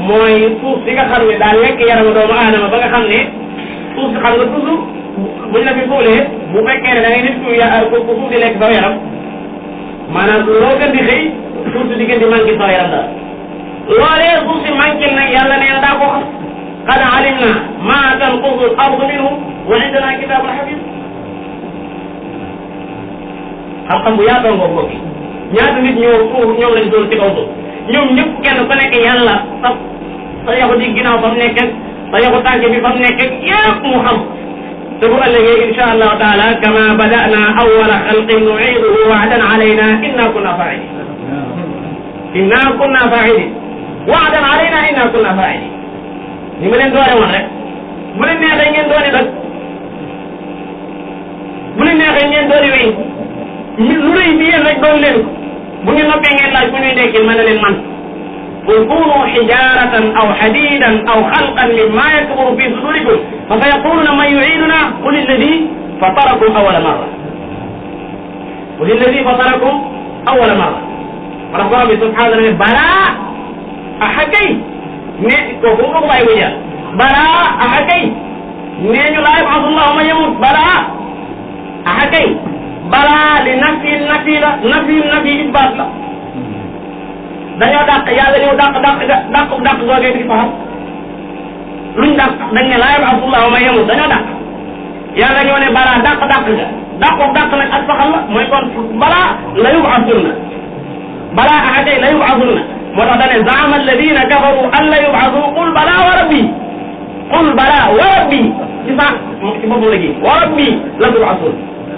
mooy suuf si nga xam ne daal lekk yaramu doomu aadama ba nga xam ne suuf si xam nga toujours buñ la fi fóolee bu fekkee ne da ngay nit ku suuf di lekk saw yaram maanaam loo gën di xëy suuf si di gën di manqué saw yaram daal loolee suuf si manqué nag yàlla nee na daa ko xam qad alimna ma tanqusu al ardu minhum wa indana kitabun hafiz xam-xam bu yaatoo ngoo bokki ñaata nit ñoom lañ doon ci kaw suuf ñoom ñëpp kenn ku nekk yàlla sa yaxu di ginnaaw fa mu nekk ak sa yaxu tànk bi fa mu nekk ak yëpp mu xam te bu ëllëgee insha allahu taala kama bada'na awwala xalqin nu'iduhu wa'dan alayna inna kunna fa'ilin wa'dan alayna inna kunna fa'ilin ni ma leen doore woon rek bu leen neexee ngeen doone dag bu leen neexee ngeen doone wéy lu rëy bi yéen rek doon leen ko bu ngeen noppee ngeen laaj ku ñuy dekkil mën na leen man qul kunu hijaratan aw hadidan aw xalqan mimma yakburu fi sudurikum fa sayaquluna man yu'iduna qul alladi fatarakum awwala marra wala borom bi subhanahu ne balaa aha kay ne kooku nga ko bàyyi bu jël balaa aha kay nee ñu laa yab'asu llahu man yamut balaa aha kay balaa li nafi nafi isbaat la dañoo dàq yàlla ñëw dàq googee di fa xam luñ dàq dañ ne laa yab'athullahu man yamut dañoo dàq yàlla ñoo ne balaa dàq ga dàq nag ak saxal la mooy kon balaa la yub'athunna balaa ahadee la yub'athunna moo tax dane zaama alladina kafaru an la yub'athu qul balaa wa rabbi qul balaa wa rabbi ci sax ci boppam la gi wa rabbi la tub'athun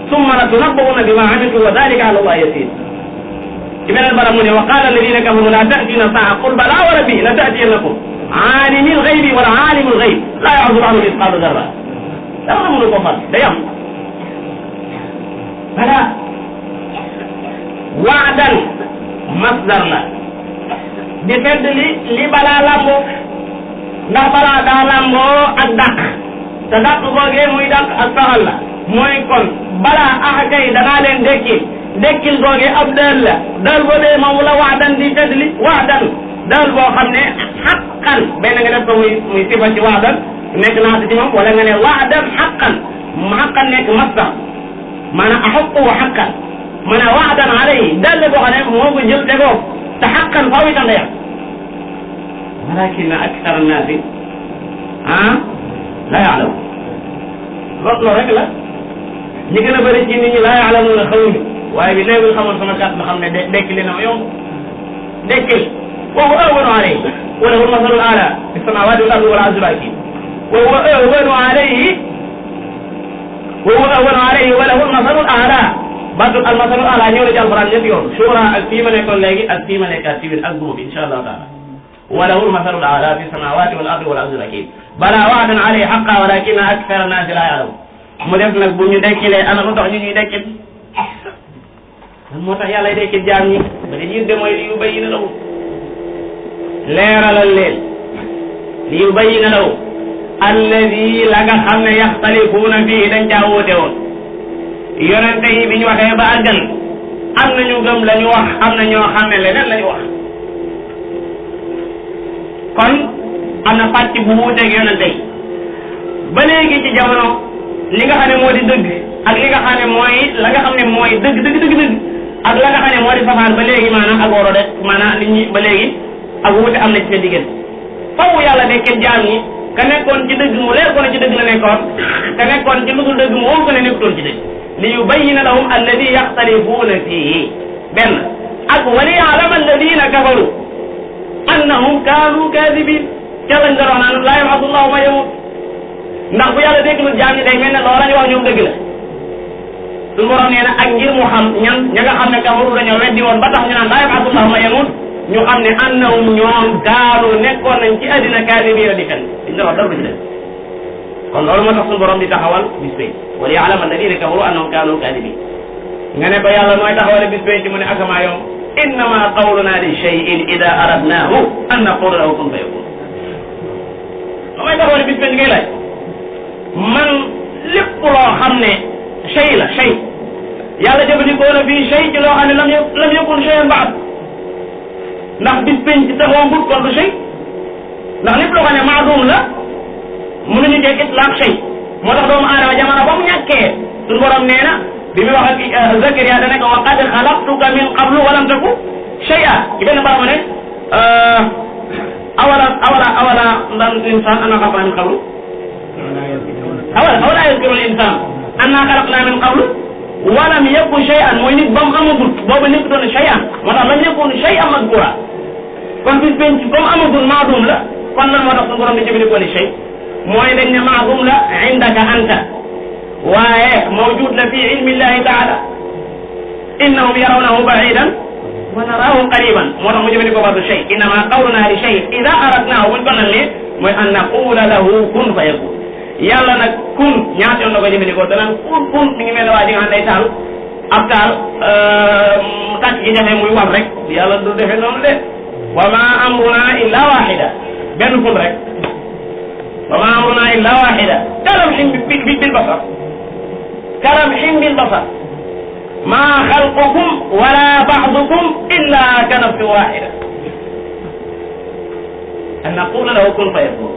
summa la tunabba'unna bima amiltum wa dhalika ala allahi yasir ci beneen bara mu ne wa qala alladina kafaru la ta'tina sa'a qul balaa wa rabbi la ta'tiyannakum aalimil ghaybi wala aalimul ghayb la ya'zubu anhu mithqalu dharra dara mënu ko fal day am balaa waadan masdar la di fedd li balaa lamboo ndax balaa daa lamboo ak dàq te dàq googee muy dàq ak saxal la mooy kon balaa kay danaa leen dekkil googee ab dël la dël boobee moom la waadan di fedd li waadan dël boo xam ne xaqan benn nga def ko muy sifa ci waadan nekk naata ci moom wala nga ne waadan xaqan nekk masdar maanaam axaqu wa xaqan maanaam waadan alayhi dël boo xam ne moo ko jël tegoo te xaqan faaw itam day am walakinna akthara annaasi la yaalamu loolu rek la ñi gën a bëri ci nit ñi la yaalamuuna xamuñu waaye bi léegi xamoon sama kàtt la xam ne dekkil li na ma yomb dekkil wa huwa ahwanu alayhi wa lahu al-masalu al-a'la fi as-samawati wal ardi wal azizul hakim wa huwa ahwanu alayhi wa lahu al-masalu al-a'la baatu al-masalu al-a'la ñëw na ci alquran ñetti yoon shura ak fii ma nekkoon léegi ak fii ma nekkaat ci biir ak duma bi insha allahu taala wa lahu al-masalu al-a'la fi as-samawati wal ardi wal azizul hakim bala wa'dan alayhi haqqan walakinna akthara an-nas la ya'lamun mu def nag bu ñu dekkilee ana lu tax ñu ñuy dekkil lan moo tax yàlla dekkil jaam ñi ba li ñuy de mooy li yubayyina lahum leeralal leen li yubayyina lahum alladi la nga xam ne yaxtalifuuna fii dañ caa wóote woon yonente yi bi ñu waxee ba àggal am na ñu gëm la ñu wax am na ñoo xam ne leneen la ñu wax kon am na pàcc bu wuuteeg yonente yi ba léegi ci jamono li nga xam ne moo di dëgg ak li nga xam ne mooy la nga xam ne mooy dëgg ak la nga xam ne moo di safaan ba léegi maanaam ak woro de maanaam nit ñi ba léegi ak wuute am na ci seen diggante faw yàlla dekkee jaam ñi ka nekkoon ci dëgg mu leer ko ne ci dëgg la nekkoon ka nekkoon ci lu dul dëgg mu wóor ko ne nekkutoon ci dëgg li yubayyina lahum alladi yaxtalifuuna fiihi benn ak wa liya'lama alladina kafaru annahum kaanu kaadibin ca lañ doon wax naan laa yab'athu llahu man yamut ndax bu yàlla déglu jaam ñi day mel ne loola ñu wax ñoom dëgg la suñu borom nee na ak ngir mu xam ña nga xam ne kafaru dañoo weddi woon ba tax ñu naan laa yab'athu llahu man yamut ñu xam ne annahum ñoom kaanu nekkoon nañ ci àddina kaadibiina di fen diñ la wax dara du ci def kon loolu moo tax suñu borom di taxawal bis pénc wa liya'lama alladina kafaru annahum kaanu kaadibiin nga ne ba yàlla mooy taxawale bis pénc mu ne akamaa yomb innama qawluna li shay'in ida aradnahu an naqula lahu kun fayakun ba may taxawale bis pénc ngay laaj man lépp loo xam ne shay la shay yàlla jëfandikoo na fii shay ci loo xam ne lam yakun shay'an ba'd ndax bis penc taxawagul kon du shay ndax lépp loo xam ne maadum la mënuñu cee itlaq shay moo tax doomu aadama jamono ba mu ñàkkee suñu borom nee na bi muy wax ak Zakariya da ne ko wa qad xalaqtuka min qablu wa lam taku shay'a ci benn barama ne awala ndal insan anna xalaqna min qablu awala yazkuru al-insan anna xalaqna min qablu wa lam yakun shay'an mooy nit ba mu amagul boobu nekk doon shay'an moo tax lam yakun shay'an mazkura kon bis penc comme amagul maadum la kon lan moo tax suñu borom di jëfandikoo ni shay mooy dañ ne maadum la indaka anta waaye mawjud la fi ilmi llahi taala innahum yarawnahu ba'idan wa naraahu qariban moo tax mu jëfandikoo baatu shay innama qawluna li shay ida aradnahu buñ ko nalee mooy an naqula lahu kun fa yakun yàlla nag kun ñaata yoon la ko jëfandikoo danaan kun mi ngi mel ne waa ji nga xam day taal ab taal tàcc gi jafe muy war rek yàlla du defee noonu de wa ma amruna illa wahida benn kun rek wa ma amruna illa wahida kalamhin bil basar kalamhin bil basar ma xalqukum wala ba'dukum illa ka nafsin wahida an naqula lahu kun fayakun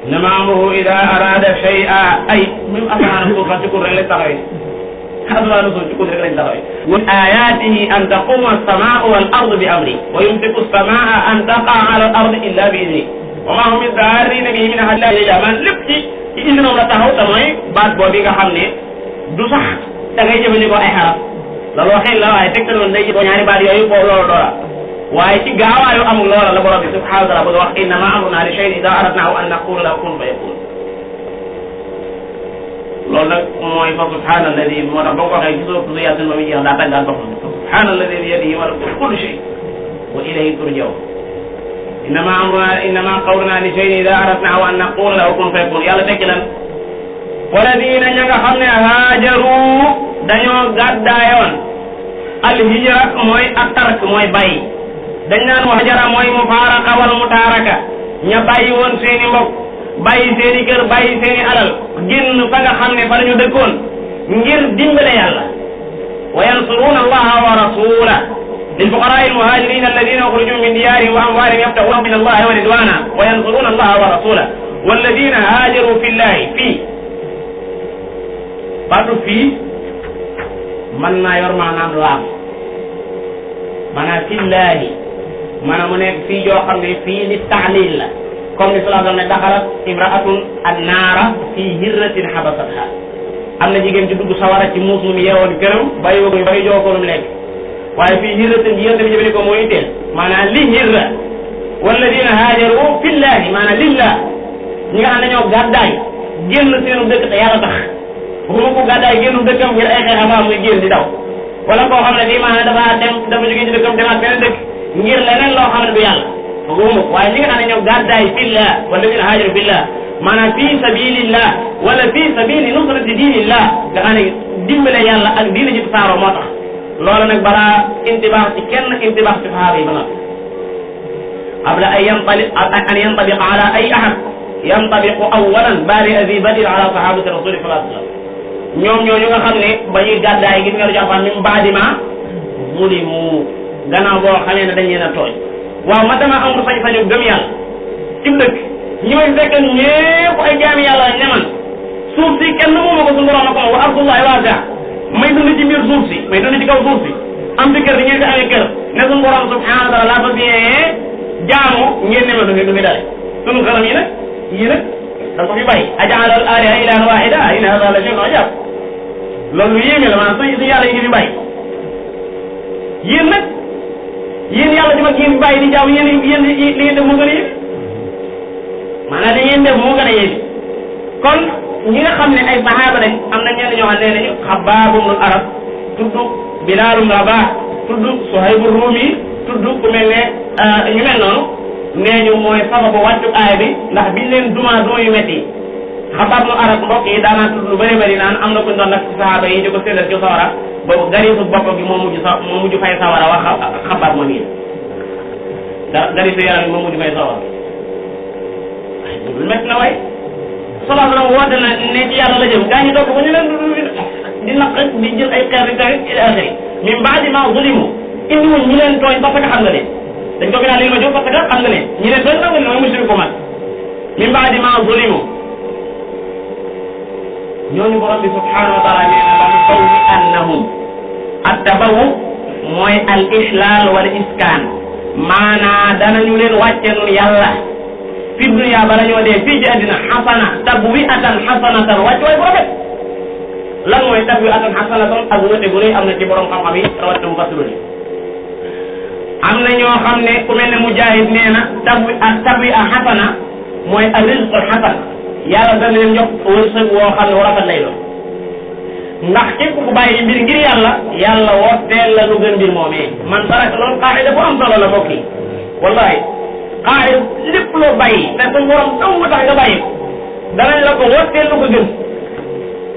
innama amruhu ida arada shay'an ay même asamaan suuf ci kun rek lañ taxawee asamaan suuf ci kun rek lañ taxawee wa ayatihi an taquma as-samaa'u wal ardu bi amri wa yumsiku as-samaa'a an taqa'a ala al-ardi illa bi idni wa maa hum bidarriina bihi min ahadin illaa bi'iznillah lépp ci indi noonu la taxaw te mooy baat boobu nga xam ne du sax da ngay jëfandikoo ay xaraf loolu waxin la waaye teg noonu day jëfandikoo ñaari baat yooyu foofu loolu doola waaye ci gaawaayu amul loola la borom bi subhanahu wa taala bëgg a wax innamaa amrunaa li shay'in idaa aradnaahu an naqula lahu kun fayakun loolu nag mooy fa subhaana alladi moo tax boo ko waxee ci soo Yaasin ba muy jeex daa tàggaat boppam fa subhaana alladi bi yadihi malakuutu kulli shay wa ilayhi turja'uun innamaa qawlunaa li shay'in idaa aradnaahu an naqula lahu kun fayakun yàlla tekki lan waladiina ña nga xam ne haajaru dañoo gàddaayoon al hijra mooy ak tark mooy bàyyi dañ naan hajara mooy mufaaraqa wal mutaaraka ña bàyyi woon seeni mbokk bàyyi seeni kër bàyyi seeni alal génn fa nga xam ne fa la ñu dëkkoon ngir dimbale yàlla wa yansuruuna allaha wa rasulah lilfuqaraai almuhajirina alladina uxrijuu min diyaarihim wa amwaalihim yabtaguuna min allahi wa ridwana wa yansuruuna allaha wa rasulah walladina haajaru fi llahi fii baatu fii man naa yor maanaam laam maanaam fillaahi maanaam mu nekk fii joo xam ne fii li taalil la comme ni sallallahu alayhi wa sallam ne daxalat imraatun annaara fii hirratin habasatha am na jigéen ci dugg sawara ci muus mu yeewoon këram bàyyi ko bàyyi joo ko lu mu lekk waaye fii hirratin ji yonte bi jëfandikoo ko mooy teel maanaam li hirra walladina haajaru fillaahi maanaam lillah ñi nga xam ne ñoo gàddaay génn seenu dëkk te yàlla tax waxuma ko gàddaay génnu dëkkam ngir ay xeex am muy génn di daw wala koo xam ne bii maanaam dafa jógee ci dëkkam demaat beneen dëkk ngir leneen loo xam ne du yàlla waxuma ko waaye ñi nga xam ne ñoo gàddaay fillah wala dina haajaru fillah maanaam fii sabilillah wala fii sabili nusrati diinillah nga xam ne dimbale yàlla ak diina ji saaro moo tax loolu nag balaa intibaax ci kenn intibaax ci sahaaba yi ba noppi qabla an yantabiqa ala ay ahad yantabiqu awalan baari abi badin ala sahabati rasuli sallallahu alayhi wa sallam ñoom ñooñu nga xam ne ba ñuy gàddaay gis nga lu jàppaan min baadima zulimu gannaaw boo xamee ne dañ leen a tooñ waaw ma dama amul sañ-sañu gëm yàlla ci dëkk ñi may fekk ñépp ay jaami yàlla lañ ne man suuf si kenn mooma ko suñu borom a ko wa ardullahi waasi'a may dund ci biir suuf si may dund ci kaw suuf si am fi kër di ngeen fi amee kër ne suñu borom subhanahu wa taala laa fa biyee jaamu ngeen ne ma du ngi dale suñu xaram yi nag da ko fi bàyyi aja'ala al aliha ilahan wahida inna hadha la shay'un ajab loolu lu yéeme la maanaam suñu yàlla yi ngi fi bàyyi yéen nag yéen yàlla di mag yéen fi bàyyi di jaamu yéen li ngeen def moo gën a yéeme maanaam li ngeen def moo gën a yéeme kon ñi nga xam ne ay sahaaba lañ am na ñenn ñoo xam ne nañu Xabbaab ibnul Arab tudd Bilaal ibn Rabaah tudd Suhayb ar-Rumi tudd ku mel ne ñu mel noonu nee ñu mooy sababu wàccu aaya bi ndax biñ leen duma yu metti yi Xabbaab ibnul Arab mbokk yi daanaa tudd lu bëri bëri naan am na kuñ doon nag ci sahaaba yi di ko séddal ci sawara boobu garisu bopp gi moo mujj fay sawara wax Xabbaab moom yi garisu yaram bi moo mujj fay sawara lu métti na waay sallallahu alayhi wa sallam woote na ne ci yàlla la jëm gaa ñi topp ko ñu leen di naq di jël ay xeer di tawit ila axiri min baadi ma zulimu indi wuñ ñi leen tooñ parce que xam nga leen dañ ko fi naan lii ma jóg parce que xam nga leen ñi leen tooñ xam nga leen mooy musriku ko mag min baadi ma zulimu ñooñu borom bi subhanahu wa taala nee na la nubawwi annahum attabawu mooy al ihlal wal iskaan maanaa danañu leen wàcce nun yàlla fi dunya bala ñoo dee fii ci àddina xasana tabwi'atan xasanatan wàcc waay bu rafet lan mooy tabwi'atan xasanatan ak wute bu rëy am na ci borom xam-xam yi rawatina mufassirun yi am na ñoo xam ne ku mel ne Mujaahid nee na tabwi'a xasana mooy ar-rizqul xasan yàlla dana leen jox wërsëg woo xam ne wu rafet lay doon ndax képp ku bàyyi mbir ngir yàlla wooteel la lu gën mbir moomee man saraka loolu qaa'ida bu am solo la mbokk yi wallahi qaa'ida lépp loo bàyyi te suñu borom dong tax nga bàyyi ko danañ la ko wooteel lu ko gën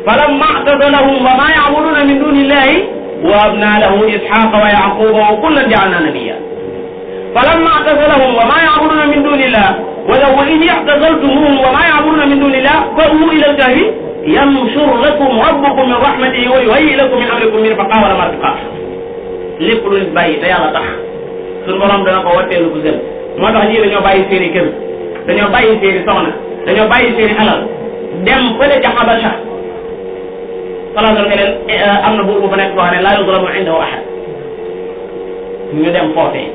falamma i'tazalahum wa ma ya'buduna min dunillahi wahabna lahu ishaqa wa yaquba wa kullan ja'alna nabiyya falamma i'tazalahum wa ma ya'buduna min dunillah wa idh i'tazaltumuhum wa ma ya'buduna min dunillah fa'u ila al-kahfi yanshur lakum rabbukum min rahmatihi wa yuhayyi lakum min amrikum mirfaqa wa marfaqa lépp lu nit bàyyi te yàlla tax suñu borom dana ko wooteel lu ko gën moo tax ñii dañoo bàyyi seeni kër dañoo bàyyi seeni soxna dañoo bàyyi seeni alal dem fële ca Habasha sallallahu alayhi wa sallam am na buur bu fa nekk boo xam ne laa yuzlamu indahu ahad ñu dem foofee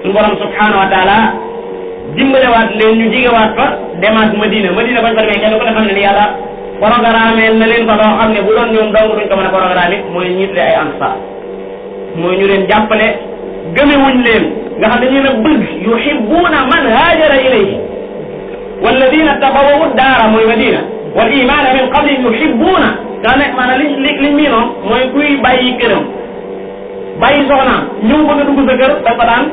suñu borom subhanahu wa taala dimbalewaat leen ñu jigewaat fa demaat Madina Madina bañ fa demee kenn ku ne xam ne ni yàlla programme na leen fa loo xam ne bu doon ñoom dong duñ ko mën a programme mooy ñu tuddee ay ansaar mooy ñu leen jàppale gëmewuñ leen nga xam ne ñu leen a bëgg yuhibbuuna man haajara ilayhi walladina tabawwa'u daara mooy Madina wal imaana min qablihim yuhibbuuna daa nekk maanaam liñ miinoon mooy kuy bàyyi këram bàyyi soxnaam ñëw bëgg a dugg sa kër dafa daan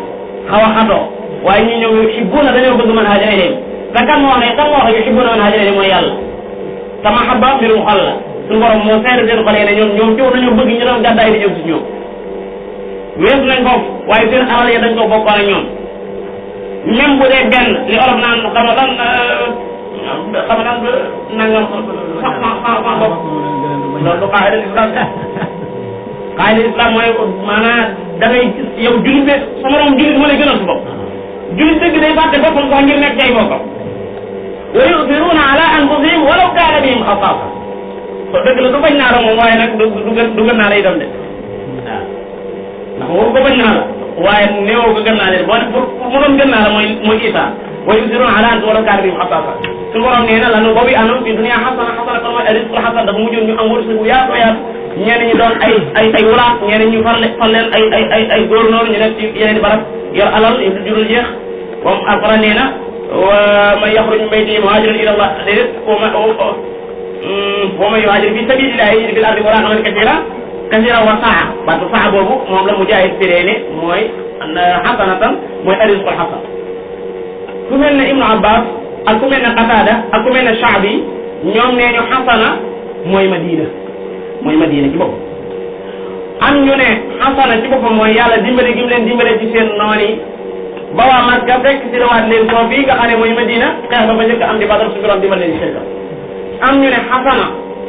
xaw a xatoo waaye ñi ñëw yuhibbuuna dañoo bëgg man haajara ilayhim te kan moo wax yuhibbuuna man haajara ilayhim mooy yàlla te mahabba mbirum xol la suñu borom moo seere seen xol yi ne ñoom coow dañoo bëgg ñu doon gàddaay di ñëw si ñoom weesu nañ foofu waaye seen alal ya dañ ko bokkoon ak ñoom même bu dee benn li olof naan xamadan nangam bopp loolu du qaida islam qaida islam mooy maanaam da ngay yow jullit be sa morom jullit moo lay gënal su bopp jullit dëgg day fàtte boppam sax ngir nekk cay boppam wa yu'thiruna ala anfusihim walaw kaana bihim xasaasa so dëgg la du bañ naa la moom waaye nag du gën naa la itam de waaw ndax waru ko bañ naa la waaye néew ko gën naa leen boo ne pour mu doon gën naa la mooy Isa wa yu'thiruna ala anfusihim walaw kaana bihim xasaasa suñu borom nee na lanu boobu anam fi dunya xasana kon mooy rizqul xasan dafa mujjoon ñu am wërsëg bu yaatu yaatu ñenn ñi doon ay wulaat ñenn ñu fal leen ay gouverneur ñu nekk ci yeneen barab yor alal yu jurul jeex moom alquran nee na wa man yaxruj min baytihi muhaajiran ila Allah déedéet wa man yuhaajir fi sabilillahi yajid fil ardi muragaman kasiran wa saa baatu saa boobu moom la Mujaahid firee ne mooy xasanatan mooy rizqul xasan ku mel ne Ibnu Abbas ak ku mel ne Qatada ak ku mel ne Shaabi ñoom nee ñu xasana mooy Madina ci boppam am ñu ne xasana ci boppam mooy yàlla dimbale gi mu leen dimbale ci seen noon yi ba waa Makka fekk si waat leen foofu fii nga xam ne mooy Madina xeex ba njëkk am di Badar su borom dimbale leen ci seen am ñu ne xasana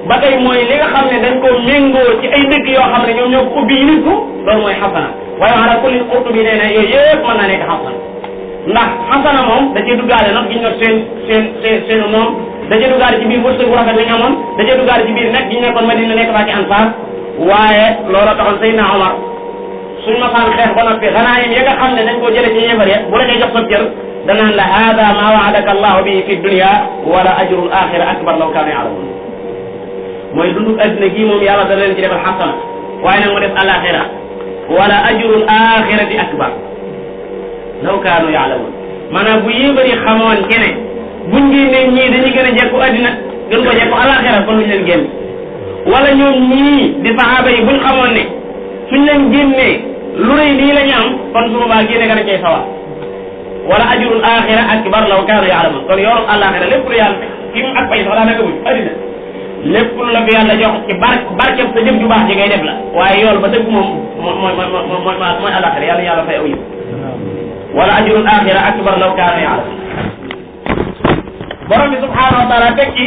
ba tey mooy li nga xam ne dañ ko méngoo ci ay dëkk yoo xam ne ñoom ñoo ko ubbi nit ko loolu mooy xasana waaye ala kulli Qurtubi nee na yooyu yëpp mën naa nekk xasana ndax xasana moom da cee duggaale nag gi ñu not seen moom da cee duggaale ci biir wërsëg bu rafet la ñu amoon da cee duggaale ci biir nekk gi ñu nekkoon Madina nekk faa ci Ansaar waaye looloo taxoon Seydina Omar suñ masaan xeex ba noppi xanaayim ya nga xam ne dañ koo jële ci yéefar ya bu la cay jox sa cër danaan la hada ma waadaka allahu bihi fi dunya wala ajrul axira akbar law kaanu yaalamun mooy dunduk adduna gii moom yàlla dana leen ci defal xasana waaye nag mu def alaxira wala ajrul axirati akbar law kaanu yaalamun maanaam bu yéefar yi xamoon kene buñ génnee ñii dañuy gën a jekku addina gën ko jekku alaxira kon luñ leen génn wala ñoom ñii di saxaaba yi buñ xamoon ne suñ leen génnee lu rëy lii la ñu am kon su boobaa génne gën a cay sawar wala ajrul axira akbar law kaanu yaalamun kon yoonu alaxira lépp lu yàlla ki mu ak pay sax daanaka buñ addina lépp lu la fi yàlla jox ci barkeb sa jëf ju baax ji ngay def la waaye yool ba dëgg moom mooy alaxira yàlla fay aw yëpp wala ajrul axira akbar law kaanu yaalamun borom bi subhanahu wa taala teg ci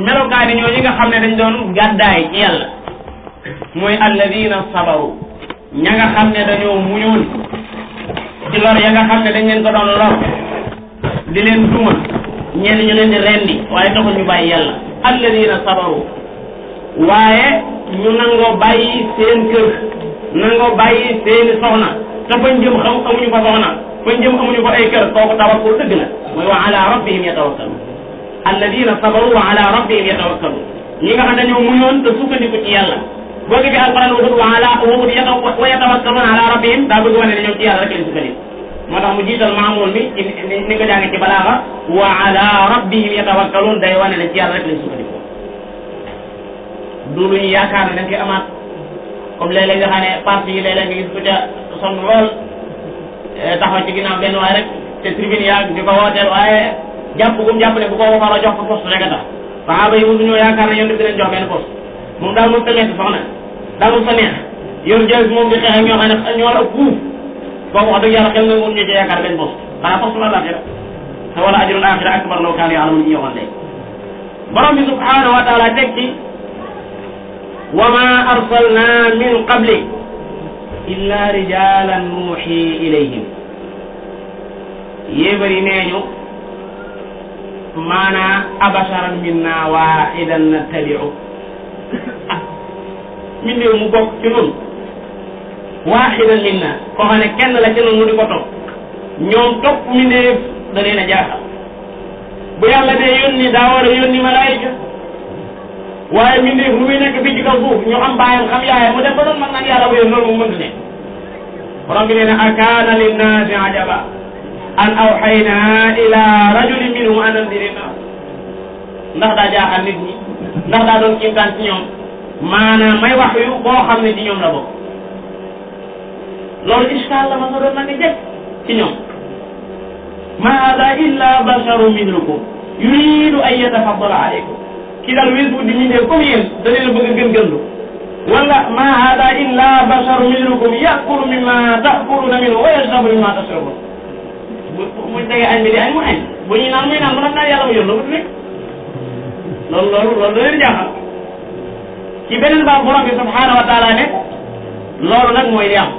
melokaani ñoo ñi nga xam ne dañ doon gàddaay ci yàlla mooy alladina sabaru ña nga xam ne dañoo muñoon ci lor ya nga xam ne dañ leen ko doon lor di leen duma ñenn ñu leen di rendi waaye taxul ñu bàyyi yàlla alladina sabaru waaye ñu nangoo bàyyi seen kër nangoo bàyyi seeni soxna te fañ jëm amuñu fa soxna fañ jëm amuñu fa ay kër kooku tawakkul dëgg la mooy wa ala rabbihim yatawakkalun alladina sabaru wa ala rabbihim yatawakkalun ñi nga xam ne dañoo muñoon te sukkandiku ci yàlla boo gisee alquran waxut wa yatawakkalun ala rabbihim daa bëgg wane ne ñoom ci yàlla rek lañ sukkandiku moo tax mu jiital maamul mi ci ni nga jàngee ci balaaxa wa ala rabbihim yatawakkalun day wane ne ci yàlla rek lañ sukkandiku du luñu yaakaar ne dañ koy amaat comme léeg-léeg nga xam ne parti yi léeg-léeg nga gis ko ca sonn lool taxaw ci ginnaaw benn waaye rek te tribune yaag di ko wooteel waaye jàpp ne bu ko waxoon jox ko poste rek a tax saxaaba yi mosuñoo yaakaar ne yoon def leen jox benn poste moom daal mos ta metti soxna daal mos ta neex yoon jël moom di xeex ak ñoo xam ne ñoo war a fuuf kooku wax dëgg yàlla xel nga mun ñu ci yaakaar benn poste xanaa poste la alaxira te wala ajrul axira akbar law kaanu yaalamun ñu waxoon léegi borom bi subhanahu wa taala teg ci wa ma arsalna min qabli illa rijalan nuuxi ilayhim yéebari nee ñu maanaa abasharan minna waaxidan nattabiu min néew mu bokk ci nun waaxidan minna koo xam ne kenn la ci nun mu di ko topp ñoom topp mindeef da leen a jaaxal bu yàlla dee yónni daa war a yónni malaayika waaye mbindeef lu muy nekk fii ci kaw suuf ñu xam baayam xam yaayam mu dem ba doon mën naan yàlla bu yónni loolu moom mënut ne borom bi nee na akaana linnaasi ajaba an awxayna ila rajulin minhum an anziri naas ndax daa jaaxal nit ñi ndax daa doon kiimtaan ci ñoom maanaam may wax yu boo xam ne ci ñoom la bokk loolu iskaal la ma sa doon nag jëkk ci ñoom ma hada illa basharu mislukum yuridu an yatafaddala alaykum ki dal weesu di ñu ne comme yéen da leen a bëgg a gën-gënlu wala ma hada illa basharu mislukum yakulu mimma takuluna minhu wa yashrabu mimma tashrabun muñ tege añ bi di añ mu añ bu ñuy naan muy naan mu naan naan yàlla mu yor loolu rek loolu da leen jaaxal ci beneen baax borom bi subhanahu wa taala ne loolu nag mooy li am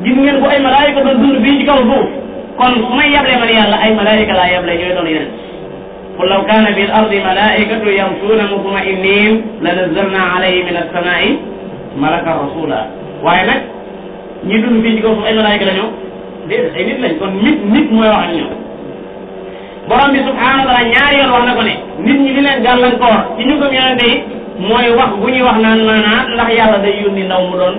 gis ngeen bu ay malaayika doon dund fii ci kaw suuf kon su may yeble man yàlla ay malaayika laa yeble ñooy doon yeneen qul law kaana bil ardi malaikatu yamshuuna mutma'innin la nazzalna alayhim min as-samaa'i malakan rasula waaye nag ñi dund fii ci kaw suuf ay malaayika la ñoo déedéet ay nit lañ kon nit mooy wax ak ñoom borom bi subhanahu wa taala ñaari yoon wax na ko ne nit ñi li leen gàllankoor ci ñu gëm yonente yi mooy wax bu ñuy wax naan maanaam ndax yàlla day yónni ndaw mu doon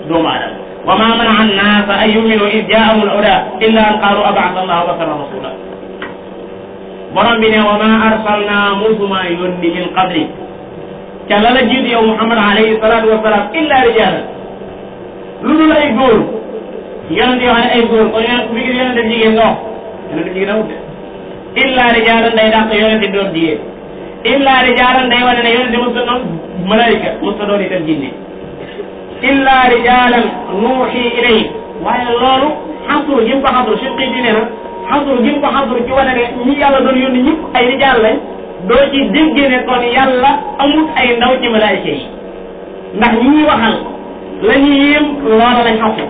doomu aadama wa ma mana annaasa an yuminu id jaahum al-huda illa an qaalu ab'atha allahu basharan rasula borom bi ne wa ma arsalna musuma yónni min qabli ca la la jiitu yow Muhammad alayhi salatu wasalaam illa rijalan lu dul ay góor yonente yoo xam ne ay góor kon mi ngi yonente jigéen nga wax yonente jigéen amut de illa rijalan day dàq yonente doon jigéen illa rijalan day wane ne yonente mos ta doon malaayika mos ta doon itam jinne illa rijalan nuuxi ilayhi waaye loolu xasru gi mu ko xasru Shinqiti nee na xasru gi mu ko xasru ci wane ne ñi yàlla doon yónni ñëpp ay rijaal lañ doo ci déggee ne kon yàlla amut ay ndaw ci malaayika yi ndax ñi ñuy waxal la ñuy yéem loola lañ xasru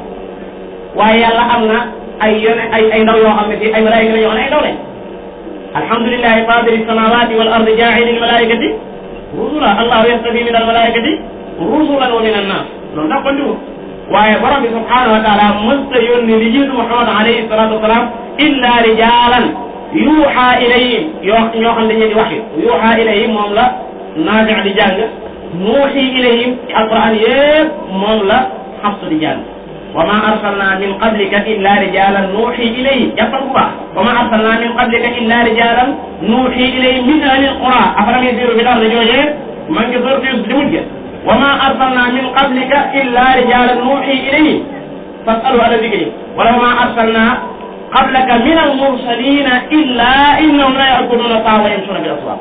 waaye yàlla am na ay ay ndaw yoo xam ne si ay malaayika la yoo xam ne ay ndaw lañ alhamdulillahi fatiri samawati wal ardi jaa'ili lil malaikati rusula allahu yastabi min al malaikati rusulan wa min an nas loolu ndax kon diwul waaye borom bi subhanahu wa taala mësta yónni li jiitu Muhammad alayhi salatu wasalaam illa rijalan yuuxa ilayhim ñoo xam dañu di wax yuuxa ilayhim moom la Naafi di jàng nuuxi ilayhim ci alquran yëpp moom la Xafs di jàng wa ma arsalna min qablika illa rijalan nuuxi ilayhim jàppal bu baax wa ma arsalna min qablika illa rijalan nuuxi ilayhim min ahli alqura afalam yasiru fil ardi joojee ma ngi sorti di mujj wa ma arsalna min qablika illa rijalan nuuxi ilayhim fasalu ala dikri wala wa ma arsalna qablaka min almursalina illa innahum la ya'kuluna ta'ama wa yamshuna bil aswaq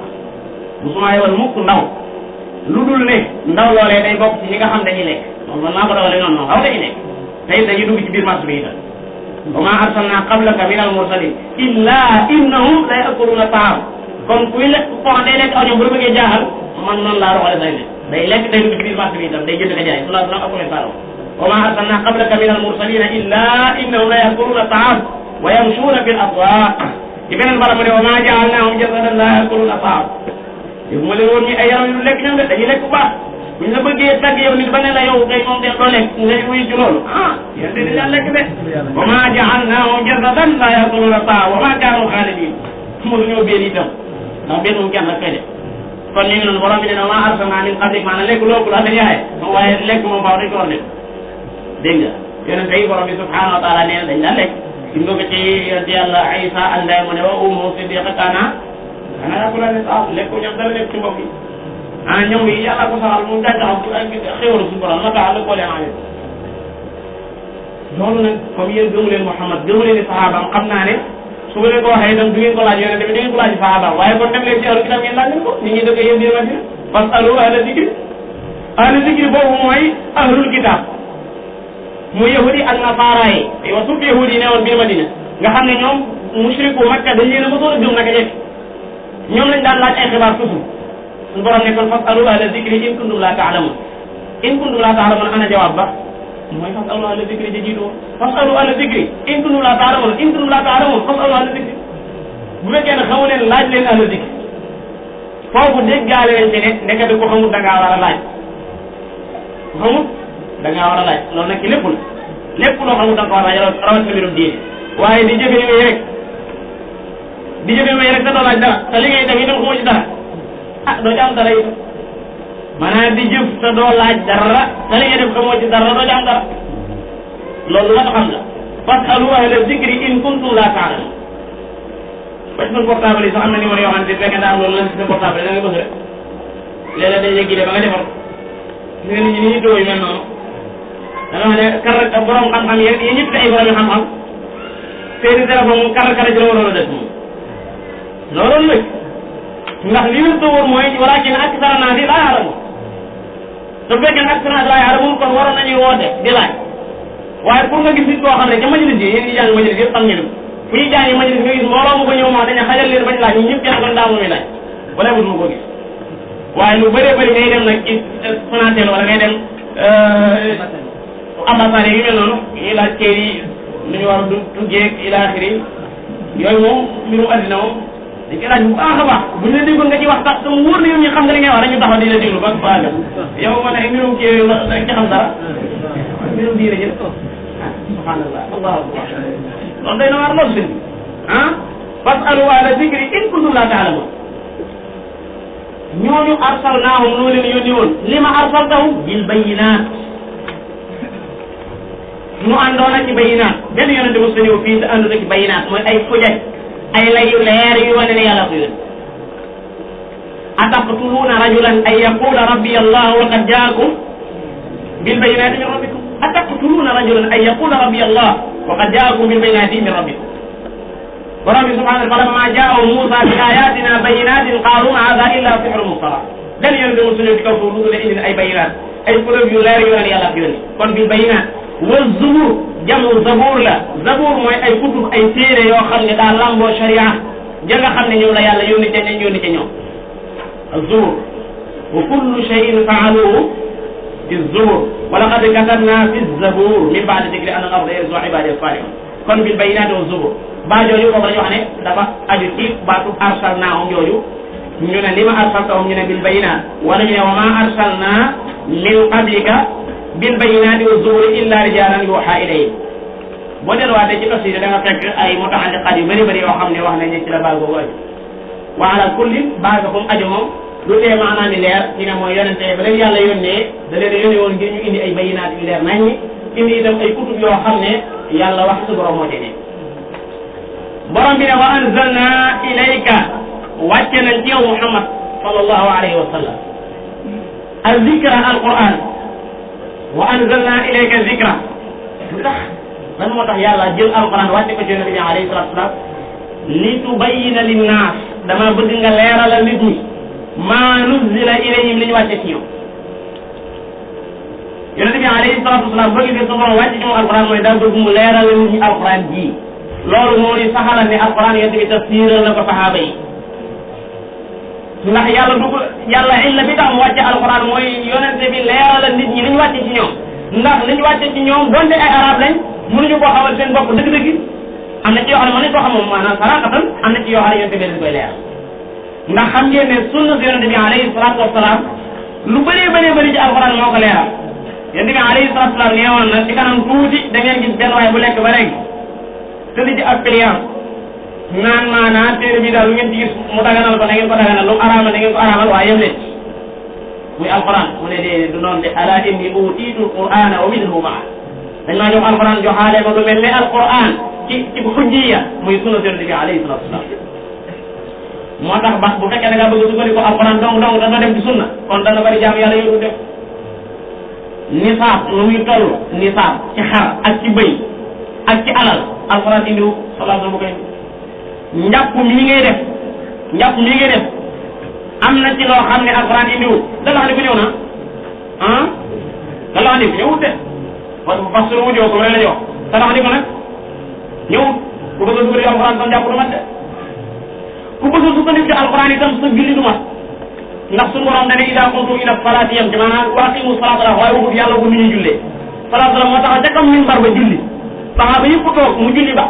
musuma yewal mukk ndaw lu dul ne ndaw loolee day bokk ci ñi nga xam dañuy lekk moom man maa ko dawale noonu xaw dañuy lekk tey dañuy dugg ci biir marché bi itam wa ma arsalna qablaka min almursalin illa innahum la ya'kuluna ta'ama kon kuy lekk koo xam day lekk aw ñoom bu la bëggee jaaxal man noonu laa roxale say ne day lekk day dugg ci biir marché bi itam day jënd ka jaay su la dina akule faaro wa ma arsalna qablaka min almursalina illa innahum la ya'kuluna ta'ama wa yamshuna fil aswaq ci beneen bala mu ne wa ma ja'alnahum jasadan la ya'kuluna ta'am yow ma leen woon ñu ay yaram yu lekk ñoom de dañuy lekk bu baax buñ la bëggee tagg yow nit ba ne la yow kay moom de doo lekk ngay wuyu ci loolu yéen de dañu lekk de wa ma ja'alnahum jasadan la ya'kuluna ta'am wa ma kaanu xaalidin mënuñoo béen itam ndax benn moom kenn rek fay de kon ñu ngi noonu borom bi ne wa ma arsalna min qablik maanaam lekk looku la dañuy aaye waaye lekk moom faaw dañ ko war a lekk dégg nga yonent yi borom bi subhanahu wa taala nee na dañ daan lekk gis nga ko ci yàlla Isa àndaay mu ne wa ummu siddiqa kaana ya'kulaani ta'aam lekk ñoom dara lekk ci mbokk yi ñoom yi yàlla ko saxal mu gàncax xéwalu suñu borom la tax la ko leen amee loolu nag comme yéen gëmu leen Muhammad gëmu leen sahabaam xam naa ne su ma leen ko waxee itam du ngeen ko laaj yonent bi du ngeen ko laaj sahabaam waaye kon dem leen ci ahlu kitaab ngeen laaj leen ko nit ñi dëkk yéen biir Madina fasalu ahla zikri boobu mooy ahlul kitaab mu yahudi ak nasaara yi aywa surtout yahudi yi ne woon biir Madina nga xam ne ñoom mushriku Makka dañ leen a mësoon a gëm naka jekk ñoom lañ daan laaj ay xibaar toujours suñu borom ne kon fasalu ahla zikri in kuntum la ta'lamun in kuntum la ta'lamun ana jawaab ba mooy fasalu ahla zikri ja jiitu woon fasalu ahla zikri in kuntum la ta'lamun in kuntum la ta'lamun fasalu ahla zikri bu fekkee ne xamu leen laaj leen ahla zikri foofu déggaale leen ci ne nekkati ko xamul da ngaa war a laaj ko xamul da ngaa war a laaj loolu nag ci lépp la lépp loo xamul da nga ko war a laaj rawatina mbirum diine waaye di jëfe yooyu rek di jëfe may rek te doo laaj dara te li ngay def itam xamoo ci dara ah doo ci am dara itam maanaam di jëf te doo laaj dara te li ngay def xamoo ci dara doo ci am dara loolu la xam la fasalu ahla zikri in kuntum la ta'lamun ba ci sa portable yi sax am na numéro yoo xam ne fekk daa am loolu la ci sa portable da nga bëgg rek léeg-léeg day yëggi de ba nga defar gis nga nit ñi ni ñu dóor yu mel noonu da nga xam ne kar borom xam-xam yi ñëpp ay borom xam-xam seeni téléphone kar ci la waroon a def moom loolu nag ndax li wér wóor mooy walakin aksara naasi laa ya'lamuun su fekkee ne aksara naasi laa ya'lamuun kon waroon nañuy woote di laaj waaye pour nga gis nit koo xam ne ca majalis yi yéen ñi jàng majalis yëpp xam ngeen fu ñuy jàngi majalis nga gis mbooloo mu ko ñëw moo dañu xajal leen bañ laaj ñu ñëpp kenn kon daa muy laaj wala bu ko gis waaye lu bëree bëri ngay dem nag ci Sonatel wala ngay dem ambassade yu mel noonu ñuy laaj kër yi nu ñu war a tuggeeg ila axiri yooyu moom mbirum addina moom dañ koy laaj bu baax a baax buñ la déggoon nga ci wax sax te mu wóor na yow ñu xam nga li ngay wax dañu taxaw di la déglu ba baaga yow ma ne mbirum kii yooyu da ci xam dara mbirum diine jël subhanallah allahu akbar loolu day na waar loolu sëñ ah fasalu ahla zikri in kuntum la ta'lamun ñooñu arsalnaahum noo leen yónni woon lima arsaltahum bil bayyinaat ñu àndoon ak ci bayyinaat benn yonente mos a ñëw fii te àndoon ak ci bayyinaat mooy ay fujaj ay lay yu leer yu wane ne yàlla ko yónni ataqtuluuna rajulan an yaqula rabbi allah wa qad jaakum bil bayyinaati min rabbikum ataqtuluuna rajulan an yaqula rabbi allah wa qad jaakum bil bayyinaati min rabbikum borom bi subhanahu wa taala falamma jaa'ahum Muusaa bi ayatina bayyinatin qaalu ma haadha illa sihrun muftara benn yonente mos a ñëw ci kaw suuf lu indi ay bayyinaat ay preuve yu leer yu wane ne yàlla ko yónni kon bil bayyinaat wa zubur jamu zabuur la zabuur mooy ay kutub ay téere yoo xam ne daa lamboo sharia ja nga xam ne ñoom la yàlla yónni ca ñoom yónni ca ñoom az-zubur wa kullu shay'in fa'aluhu fi az-zubur wa laqad katabna fi az-zabur min ba'di dhikri anna al-arda yarithuha ibadiy as-salihun kon bil bayyinati wa zubur baa jooju foofu la ñu wax ne dafa aju ci baatu arsalnaahum jooju ñu ne lima arsaltahum ñu ne bil bayyinat wala ñu ne wa ma arsalna min qablika bil bayyinati wa zuburi illa rijalan yuha ilayhim boo delluwaatee ci tafsir da nga fekk ay mutaalliqaat yu bëri bëri yoo xam ne wax nañ ne ci la baal boobu aju wa ala kulli baal nga aju moom lu tee maanaam ni leer ci ne mooy yonente ba leen yàlla yónnee da leen yónnee woon ngir ñu indi ay bayyinaat yu leer nañ indi itam ay kutub yoo xam ne yàlla wax su borom moo ci ne borom bi ne wa anzalna ilayka wàcce nañ ci yow Muhammad sallallahu alayhi wa sallam al-zikra al-Qur'an wa anzalna ilayka zikra lu tax lan moo tax yàlla jël alquran wàcce ko ci yonent bi alayhi salatu wasalam li tubayyina linnaas dama bëgg nga leeralal nit ñi maa nuzila ilayhim li ñu wàcce ci ñoom yonent bi alayhi salatu wasalam bëgg nga sama wàcce ci moom alquran mooy daa bëgg mu leeralal nit ñi alquran ji loolu moo di saxalal ne alquran yonent bi tafsiral na ko saxaaba yi ndax yàlla du ko yàlla illa bi tax mu wàcce alquran mooy yonent bi leeralal nit ñi li ñu wàcce ci ñoom ndax li ñu wàcce ci ñoom donte ay arab lañ mënuñu koo xamal seen bopp dëgg-dëgg am na ci yoo xam ne mën nañu koo xam moom maanaam saraqatan am na ci yoo xam ne yonent bi dañ koy leer ndax xam ngeen ne sunna si yonent bi alayhi salaatu wasalaam lu bëree bëree bëri ci alquran moo ko leeral yonent bi alayhi salaatu wasalaam nee woon na ci kanam tuuti da ngeen gis benn waaye bu lekk ba léegi tëdd ci ab client naan maanaam téere bi daal lu ngeen ci gis mu daganal ko da ngeen ko daganal lu mu araamal da ngeen ko araamal waaye yem leen muy alquran mu ne déedéet du noonu de ala inni utiitu alqur'ana wa mithluhu ma'a dañ maa jox alquran joxaale ma lu mel ne alquran ci xujjiya muy sunna yonent bi alayhi salatu wasalam moo tax ba bu fekkee da ngaa bëgg sukkandiku alquran dong dafa dem ci sunna kon dana bari jaam yàlla yóbbu def nisaab nu muy toll nisaab ci xar ak ci bëy ak ci alal alquran indiwu sallallahu bu koy njàpp mii ngay def am na ci loo xam ne alquran indiwu da la xam ne ku ñëw na da la xam ne ku ñëwut de parce que mu ñëw ko la jox da la xam ne ko nag ñëwut ku bëgg a sukkandiku alquran sam njàpp du mat de ku bëgg a sukkandiku ci alquran itam sa julli du mat ndax suñu borom dane ida kuntum ila salaati yam ci maanaam wa aqimu salaata la waaye waxut yàlla ko nu ñuy jullee salaatu la moo tax ca kam minbar ba julli saxaaba yëpp toog mu julli ba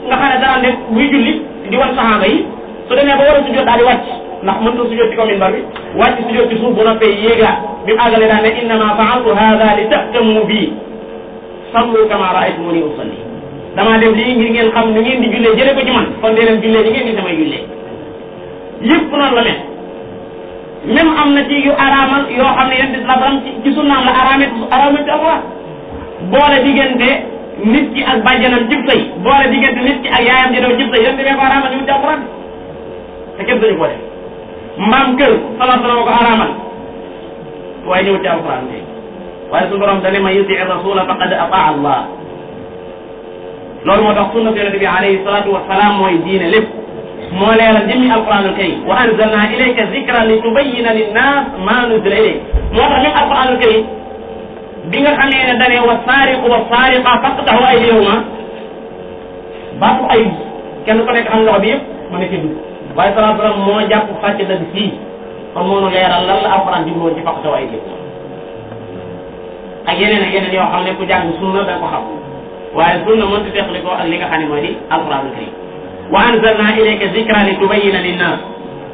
nga xam ne daan def muy julli di wan saxaaba yi su demee ba war a sujjóot daal di wàcc ndax mënta sujjóot ci kaw minbar bi wàcc sujjóot ci suuf bu noppee yéegaa bi mu àggalee daan ne innama fa'altu hadha li tahtammu bi sallu kama ra'aytumuni usalli damaa def lii ngir ngeen xam ni ngeen di jullee jëlee ko ci man kon dee leen jullee ni ngeen di samay jullee yëpp noonu la mel même am na ci yu araamal yoo xam ne yéen di la ci sunnaam la araame ci alquran boole diggante nit ki ak bàjjanam cib sëy boole diggante nit ki ak yaayam ji daw cib sëy yéen demee ko araamal ñu ci alquran te kenn dañu ko def mbaam kër sallallahu ko araamal waaye ñëw ci alquran tey waaye suñu borom dane man yuti rasula faqad ataa allah loolu moo tax sunna yonente bi alayhi salatu wasalaam mooy diine lépp moo leeral jëmmi alquranul karim wa anzalna ilayka zikra li tubayyina linnas ma nuzila ilayk moo tax même alquranul karim bi nga xamee ne dane wa saariqu wa saariqa faqtahu aydiyahuma baatu ay kenn ko nekk xam nga ko bi yëpp ma ne ci dugg waaye sallallahu alayhi wasallam moo jàpp fàcc dëgg fii kon moo nu leeral lan la alquran jublu woon ci faqtahu aydiyahuma ak yeneen yoo xam ne ku jàng sunna da ko xam waaye sunna mënut a teqali ko ak li nga xam ne mooy di alquranul karim wa anzalna ilayka zikra li tubayyina linnas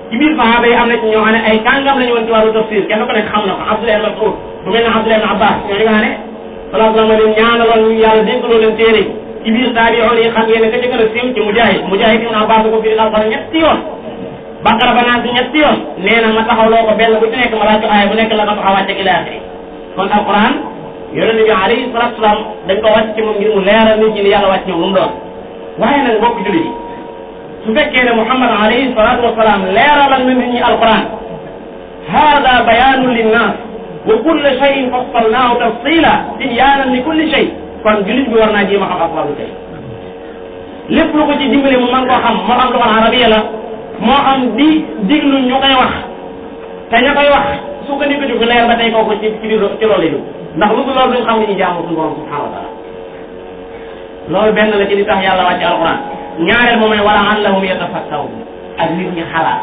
ci biir sahaaba yi am na ci ñoo xam ne ay kàngam lañu woon ci wàllu tafsir kenn ko nekk xam na ko Abdullah ibn Mas'ud bu mel ne Abdullah ibn Abbas ñoo nga xam ne sallallahu alayhi wa sallam ñaanaloon yàlla dénkaloo leen téere ci biir taabi'oon yi xam ngeen ne ka ci gën a siiw ci Mujaahid ibn Abbas ko firi alquran ñetti yoon Baqara ba Naas ñetti yoon nee na ma taxawloo ko benn bu ci nekk ma laaj ko aaya bu nekk la ma taxaw wàcce ila axiri kon alquran yonente bi alayhi salatu wasalaam dañ ko wàcc ci moom ngir mu leeral nit ñi ni yàlla wàcc ñoom lu mu doon waaye nag mbokk jullit yi su fekkee ne Muhammad alayhi salatu wasalaam leeralal na nit ñi alquran hada bayanun linnas wa kullu shay'in fassalnahu tafsila tibyanan li kulli shay kon jullit bi war naa jéem a xam alquran tey lépp lu ko ci dimbale mu mën koo xam moo xam lugal arabiya la moo xam di diglu ñu koy wax te ña koy wax su ko niko ci leer ba tey koo ko ci loolu yi ndax lu dul loolu duñ xam li ñu jaamu suñu borom subhanahu wa taala loolu benn la ci li tax yàlla wàcce alquran ñaareel moom mooy wala allahum yatafakkarun ak nit ñi xalaat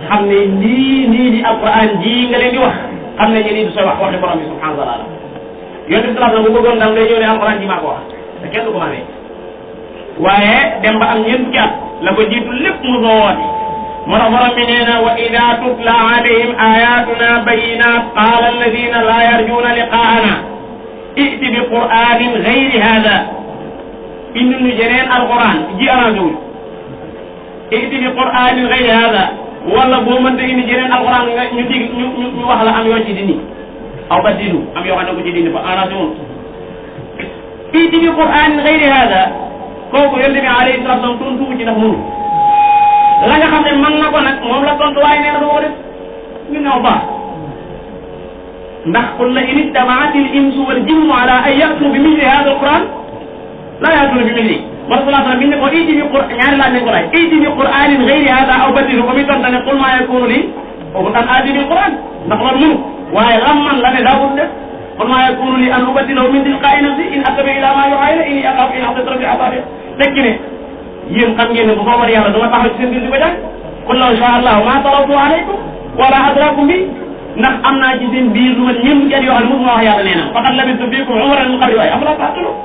xam ne nii di alquran ji nga leen di wax xam ne ñu nii du sooy wax waxi borom bi subhanahu wa taala yonent bi sallallahu alayhi wasallam bu bëggoon dam day ñëw ne alquran ji maa ko wax te kenn du ko mënee waaye dem ba am ñeent fukki at la ko jiitu lépp mu soo woote moo tax borom bi nee na wa ida tutla alayhim ayatuna bayinat qala alladina la yarjuna liqaana iti bi quranin gayri hada indi nu jeneen alquran ji arrangé wul iti bi quranin gayri hada wala boo mënta indi jeneen alquran nga ñu dig ñu wax la am yoo ci dindi aw ba dinu am yoo xam ne ko ci dindi ba arrangé wul iti bi quranin gayri hada kooku yonent bi alayhi salatu wasallam tontu ci ndax mënu la nga xam ne mën na ko nag moom la tontu waaye nee na doo ko def ginnaaw baax ndax qul la in ijtamaat al insu wal jinnu ala an yatu bi mithli hada al quran la yatuna bi mithli wa sallallahu alayhi wa sallam ko iti bi qur'an ñaari laaj nañ ko laaj iti bi qur'anin ghayri hada aw badilu ko mi tonta ne qul ma yakunu li kooku tan aadi bil quran ndax loolu mënu waaye lam man la ne daawul def qul ma yakunu li an ubaddilahu min tilqa'i nafsi in attabi'u ila ma yuha ilayya inni akhafu in ahdatha bi azabi tekki ne yéen xam ngeen ne bu soobee yàlla dama taxaw ci seen biir di ko jàng qul law sha Allah ma talawtu alaykum wala adrakum bi ndax am naa ci seen biir lu ma ñeent fukki at yoo xam ne mosuma wax yàlla nee na faqad labistu fiikum umran min qabli waaye afala ta'qiluun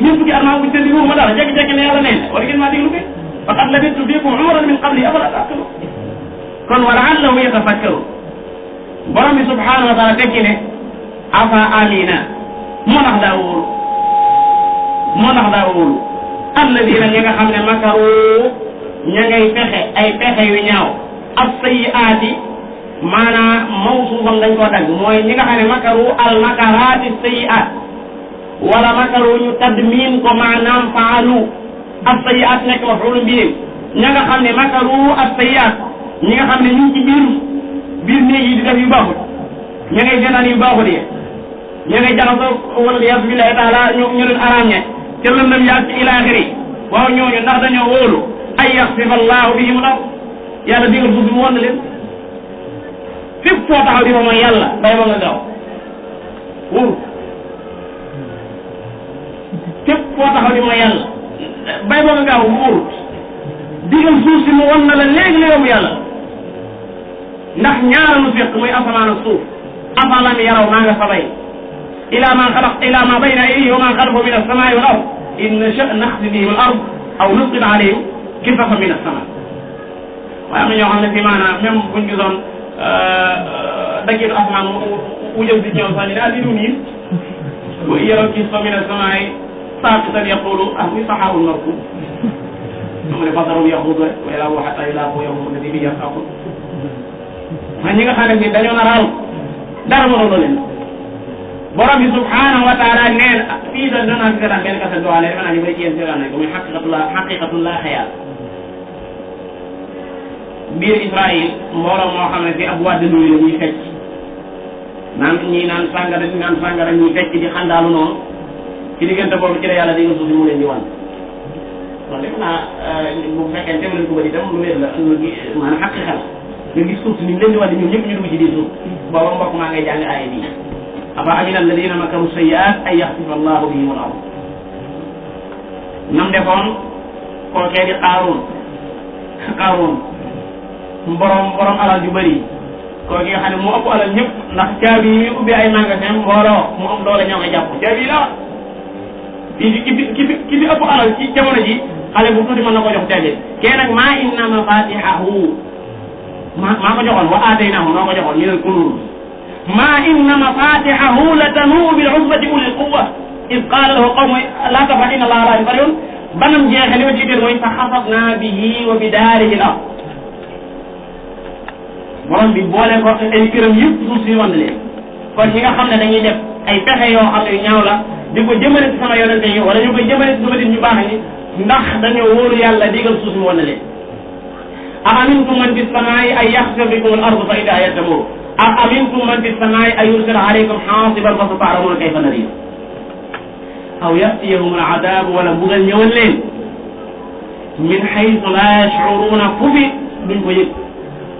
ñeent fukki at maa ngi seen biir ma dara jékki-jékki ne yàlla nee na war ngeen maa déglu kay faqad labistu fiikum umran min qabli afala ta'qiluun kon wa la'allahum yatafakkaruun borom bi subhanahu wa taala tekki ne afa amina moo tax daa wóolu alladina ñi nga xam ne makaru ña ngay pexe ay pexe yu ñaaw ab sayyiaati maanaam mawsuufam dañ koo dagg mooy ñi nga xam ne makaru al makaraati sayyiaat wala makaru ñu tadmin ko maanaam faalu ab sayyiaat nekk maf'ulun bihi ña nga xam ne makaru ab sayyiaat ñi nga xam ne ñu ngi ci biir néeg yi di def yu baaxut ña ngay seetaan yu baaxut yi ña ngay jaxasoo wala yas billahi taala ñu leen araam ñe te lëndëm yaag ci ilaaxiri waaw ñooñu ndax dañoo wóolu ay yaxsifa allahu bihim al ard yàlla digal suuf bi mu wan na leen fépp foo taxaw di fa mooy yàlla bay ba nga gaaw wóoru fépp foo taxaw di mooy yàlla bay ba nga gaaw wóorut digal suuf si mu wan na la léegi la yomb yàlla ndax ñaaralu fiq muy asamaan ak suuf afalam yaraw maa nga sabay ila ma bayna aydihim wa ma xalfahum min as-samaa'i wal ard in nasha' naxsif bihim al ard aw nusqit alayhim kisafan min as-samaa waaye am na ñoo xam ne fi maanaam même buñ gisoon daggitu asamaan wu jëm si ñëw sax ñu ne lii du niin wa yaraw kisfa min as-samaa'i saaqitan yaqulu ahwi sahaabun markuum mu ne basarum yaxuudu rek wa yalaahu hattaa yulaaqu yawmahum alladii fiihi yalqaawun man ñi nga xam ne ni dañoo nar a am dara mënuloo leen borom bi subhanahu wa taala neen fii da danaa seetaan benn kasa doole defe naa ñu bëri ci yéen seetaan nañ ko muy xaqiqatullah xayaat biir Israël mbooloo moo xam ne fi ab wàdd nuyu la ñuy fecc ñii naan sàngara ñuy fecc di xandaalu noonu ci diggante boobu ci la yàlla di nga suuf si mu leen di wan loolu defe naa bu fekkee teew leen ko bëri itam lu wér la maanaam xaqiqa la nga gis suuf si ni mu leen di wan ñoom ñëpp ñu dugg ci biir suuf booba mbokk maa ngay jàng aaya bii afa amina alladina makaru sayyi'at ay yaxsifa allahu bihim al ard nam defoon kookee di Qaaruun borom alal ju bëri kooki nga xam ne moo ëpp alal ñëpp ndax caabi yi muy ubbi ay magasin mbooloo mu am doole ñoo ngi jàpp caabi la ki fi ëpp alal ci jamono ji xale bu tuuti mën na ko jox caabi kee nag maa inna mafatihahu maa ko joxoon wa aataynahu maa ko joxoon minal kunuuz maa inna mafatihahu latanuu bil usbati ulil quwwa id qaala lahu qawmuhu laa taf'al inna allaha laa yughayyiru banam jeexe li ma ci mooy fa xasafnaa bihi wa bidaarihi al ard borom bi boole ko ay këram yëpp suuf si wan leen kon ñi nga xam ne dañuy def ay pexe yoo xam ne yu ñaaw la di ko jëmale ci sama yonente yi wala ñu koy jëmale ci sama nit ñu baax ñi ndax dañoo wóoru yàlla digal suuf si wan leen a amintum man fi samaa'i an yaxsifa bikum al ardu fa idaa tamur a amintum man fi samaa'i an yursila alaykum xaasiban fa sata'lamuuna kayfa nadiir aw yatiyahum al adaab wala mbugal ñëwal leen min haysu laa yash'uruuna fu fi duñ ko yëg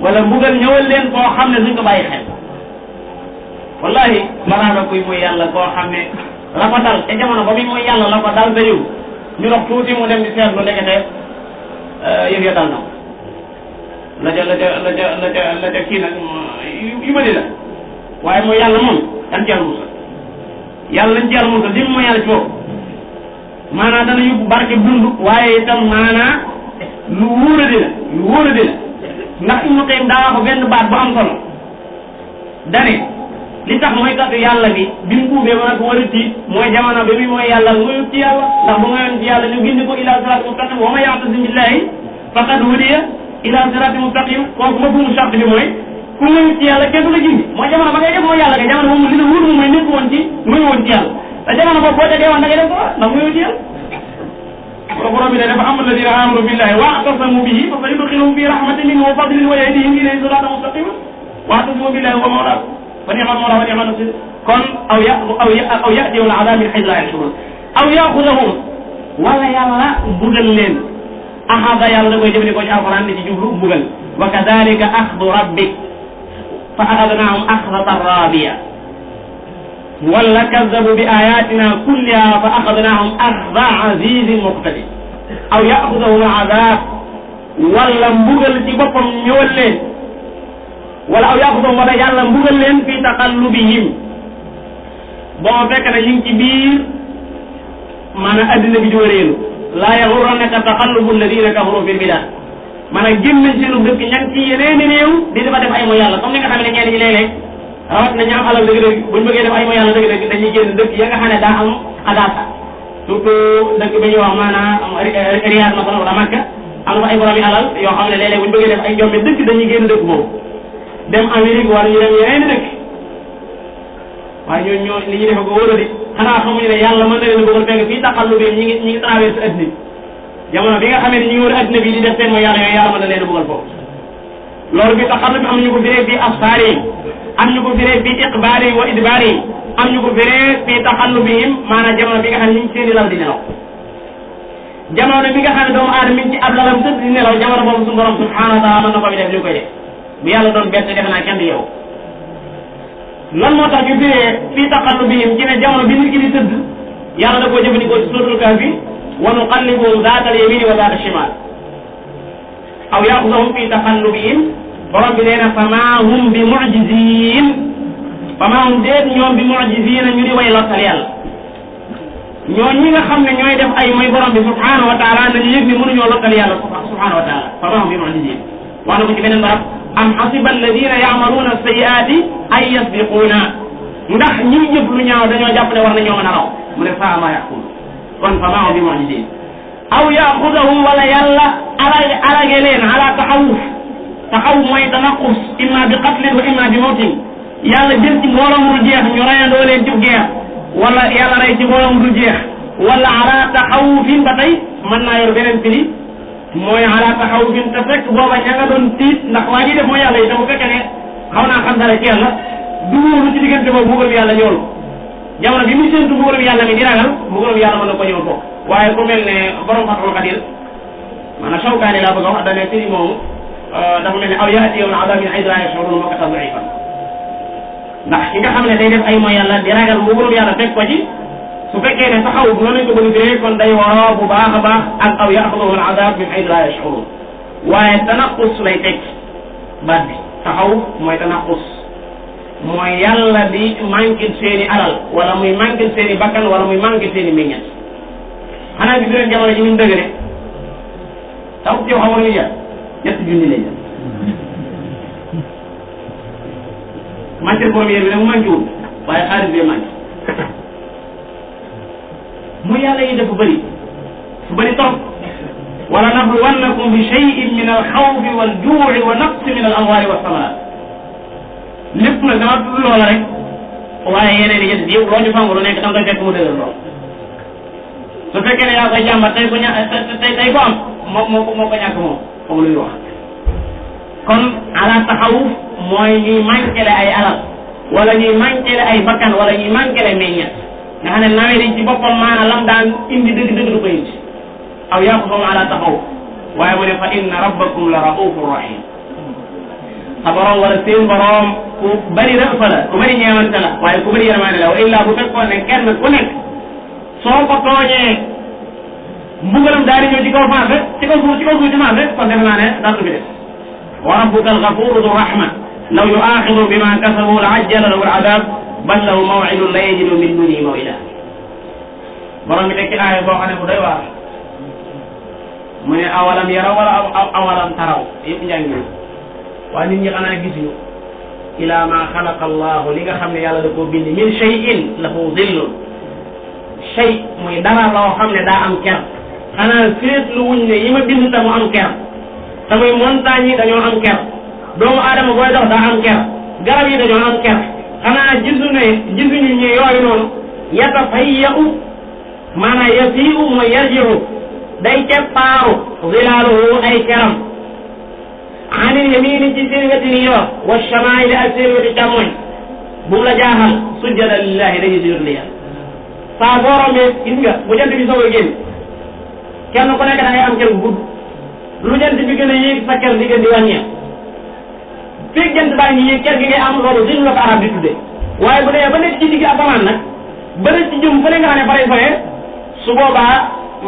wala mbugal ñëwal leen koo xam ne duñ ko bàyyi xel wallahi malaaka kuy mooy yàlla koo xam ne la ko dal te jamono ba muy mooy yàlla la ko dal ba yow ñu dox tuuti mu dem di seetlu ndekete yëf ya dal na la ca kii nag yu bëri la waaye mooy yàlla moom dañ ci yàlla musal yàlla dañ ci yàlla musal li mooy yàlla ci boobu maanaam dana yóbbu barke dund waaye itam maanaam lu wóoradi la ndax Ibnu Qayyim daa wax benn baat bu am solo dane li tax mooy katu yàlla bi mu tuubee ba nag war a tiit mooy jamono bi mooy yàlla ngoyut ci yàlla ndax bu ngoyoon ci yàlla ñu gindi ko ila sirati mustaqim wa man ya'tasim billahi faqad hudiya ila sirati mustaqim kooku ma buumu charte bi mooy ku ngoyut ci yàlla kenn du la gindi mooy jamono ba ngay def mooy yàlla ga jamono moom li la wóor moom mooy nekk woon ci ngoyu woon ci yàlla te jamono boobu boo tegee woon da ngay def ko ndax ngoyut ci yàlla borom bi ne dafa am alladina amanu billahi wa'tasamu bihi fa sayudkhiluhum fi rahmatin minhu wa fadlin wa yahdihim ilayhi siratan mustaqima wa'tasimu billahi wa mawlaakum fa ni'mal mawla wa ni'man nasir kon aw ya'tihum al'adab min haythu la yash'urun aw ya'khudhahum wala yàlla mbugal leen axada yàlla da koy jëfandikoo ci alquran ni ci jublu mbugal wa kadhalika axdu rabbik fa axadnahum axdatan rabiya wala kazzabu bi ayatina kulliha fa axadnahum axda azizin muqtadir aw yaxudahum al'adab wala mbugal ci boppam ñëwal leen wala aw yaxudahum wala yàlla mbugal leen fi taqallubihim boo fekk na ñu ngi ci biir maanaam addina bi di wëreelu laa yaxurrannaka taqallubu alladina kafaru fil bilad maanaam génn nañ seenu dëkk ña ngi ci yeneeni réew di dafa def ay mooy yàlla comme ni nga xam ne ñenn ñi léeg-léeg rawat na ñu am alal dëgg-dëgg buñ bëggee def ay mooy yàlla dëgg-dëgg dañuy génn dëkk ya nga xam ne daa am xadaasa surtout dëkk bi ñuy wax maanaam Riyad masalan wala Makka am na fa ay borom yi alal yoo xam ne léeg-léeg buñ bëggee def ay njombe dëkk dañuy génn dëkk boobu dem Amérique wala ñu dem yeneen dëkk waaye ñooñu ñoo li ñuy defe ko wóor di xanaa xamuñu ne yàlla mën na leen bëggoon fekk fii taqallu bi ñi ngi traversé addina bi jamono bi nga xamee ne ñi ngi wër addina bi di def seen mooy yàlla yooyu yàlla mën na leen bëggoon foofu loolu bi taqallu bi am ñu ko firee fii asfaari yi am ñu ko firee fii iqbaari yi wa idbaari yi am ñu ko firee fii taqallubihim maanaam jamono bi nga xam ne ñu ngi seen i lal di nelaw jamono bi nga xam ne doomu aadama mi ngi ci ab lalam tëdd di nelaw jamono boobu suñu borom subhanahu wa taala mën na ko fi def ñu koy def bu yàlla doon bett defe naa kenn du yow lan moo tax ñu firee fii taqallubihim ci ne jamono bi nit ki di tëdd yàlla da koo jëfandikoo ci suratul kahfi wa nuqallibuhum zaata al yamini wa zaata al shimal aw yaxudahum fii taqallubihim borom bi nee na famaa hum bi mu'jizin famaa hum déet ñoom bi mu'jizin ñu di way lottal yàlla ñoo ñi nga xam ne ñooy def ay mooy borom bi subhanahu wa taala nañu yëg ni mënuñoo lottal yàlla subhanahu wa taala famaa hum bi mu'jizin wax na ko ci beneen barab am hasiba alladina ya'maluna sayyi'ati ay yasbiquna ndax ñiy jëf lu ñaaw dañoo jàpp ne war nañoo mën a raw mu ne saa ma yaqul kon fa maa bi mu'jizin aw yaxudahum wala yàlla alage leen ala taxawuf mooy tanaqus imma bi qatlin wa imma bi mawtin yàlla jël ci mbooloo mu dul jeex ñu reyandoo leen ci guerre wala yàlla rey ci mbooloo mu dul jeex wala ala taxawufin ba tey mën naa yor beneen firi mooy ala taxawufin te fekk booba ña nga doon tiit ndax waa ji def mooy yàlla yi te bu fekkee ne xaw naa xam dara ci yàlla du wóolu ci diggante boobu mbugalum yàlla ñëwul jamono bi muy séentu mbugalum yàlla mi di ragal mbugalum yàlla mën na ko ñëwul foofu waaye ku mel ne borom Fathul Qadir maanaam Shawkaani laa bëgg a wax dane firi moomu dafa mel ne aw yaatihum al-azaab min haysu laa yash'uruun moo ko tax da'ifan ndax ki nga xam ne day def ay mooy yàlla di ragal mbugalum yàlla fekk ko ci su fekkee ne taxaw noonu lañ ko bëgg firee kon day waroo bu baax a baax ak aw ya'khudhuhum al-'adhaab min haysu laa yash'uruun waaye tanaqus lay teg baat bi taxaw mooy tanaqus mooy yàlla di manqué seeni alal wala muy manqué seeni bakkan wala muy manqué seeni meññat xanaa bi leen jamono ji ñu dëgëre taw ci xamoon ni jar ñetti junni lay jar matière première bi nag mu manqué wul waaye xaalis bee manqué mu yàlla yi dafa bëri fu bëri trop wala nabluwannakum bi shay'in min al-khawfi wal-ju'i wa naqsin min al-amwali was-samarat lépp nag dama tudd loola rek waaye yeneen yi yëpp loo ñu fangu lu nekk da nga koy fekk mu dëgër lool su fekkee ne yaa koy jàmbat tey ko tey ko am moo ko ñàkk moom comme luy wax kon ala taxawuf mooy ñuy manquele ay alal wala ñuy manquele ay bakkan wala ñuy manquele meññet nga xam ne nawet yi ci boppam maanaam lam daan indi dëgg-dëgg du ko indi aw yaqufum ala taxawuf waaye mu ne fa inna rabbakum la raufur rahim sa borom wala seen borom ku bëri rëfa la ku bëri ñeewante la waaye ku bëri yërmaane la wa illa bu fekkoon ne kenn ku nekk soo ko tooñee mbugalam daal di ñëw ci kaw maase ci kaw suuf ci maase kon defe naa ne daatu bi def wa rabbuka al-ghafuru du rahma law yu'axidu bima kasabu la ajjala lahu al-adab bal lahu maw'idun la yajidu min dunihi maw'ida borom bi tekki aaya boo xam ne bu doy waar mu ne awalam yaraw wala awalam taraw yëpp njàngi waaye nit ñi xanaa gisuñu ila ma xalaqa allahu li nga xam ne yàlla da koo bind min shay'in lahu dhillun shay muy dara loo xam ne daa am ker xanaa seetlu wuñ ne yi ma bind ta mu am ker te muy montagne yi dañoo am ker doomu aadama booy dox daa am ker garab yi dañoo am ker xanaa gisuñu ñi yooyu noonu yatafayyu maanaam yafiu mooy yarjiu day ceppaaru zilaaluhu ay keram anil yamini ci seen weti ni yor wa shamaili ak seen weti càmmoñ bu mu la jaaxal sujjada lillahi dañuy sujud li yàlla saa boo rombee gis nga bu jant bi soog a génn kenn ku nekk da ngay am ker bu gudd lu jant bi gën a yéeg sa ker di gën di wàññeeku fii jant baa ngi yéeg ker gi ngay am loolu diñu la ko arab di tuddee waaye bu dee ba nekk ci digg asamaan nag ba nekk ci jëm fële nga xam ne pare fële su boobaa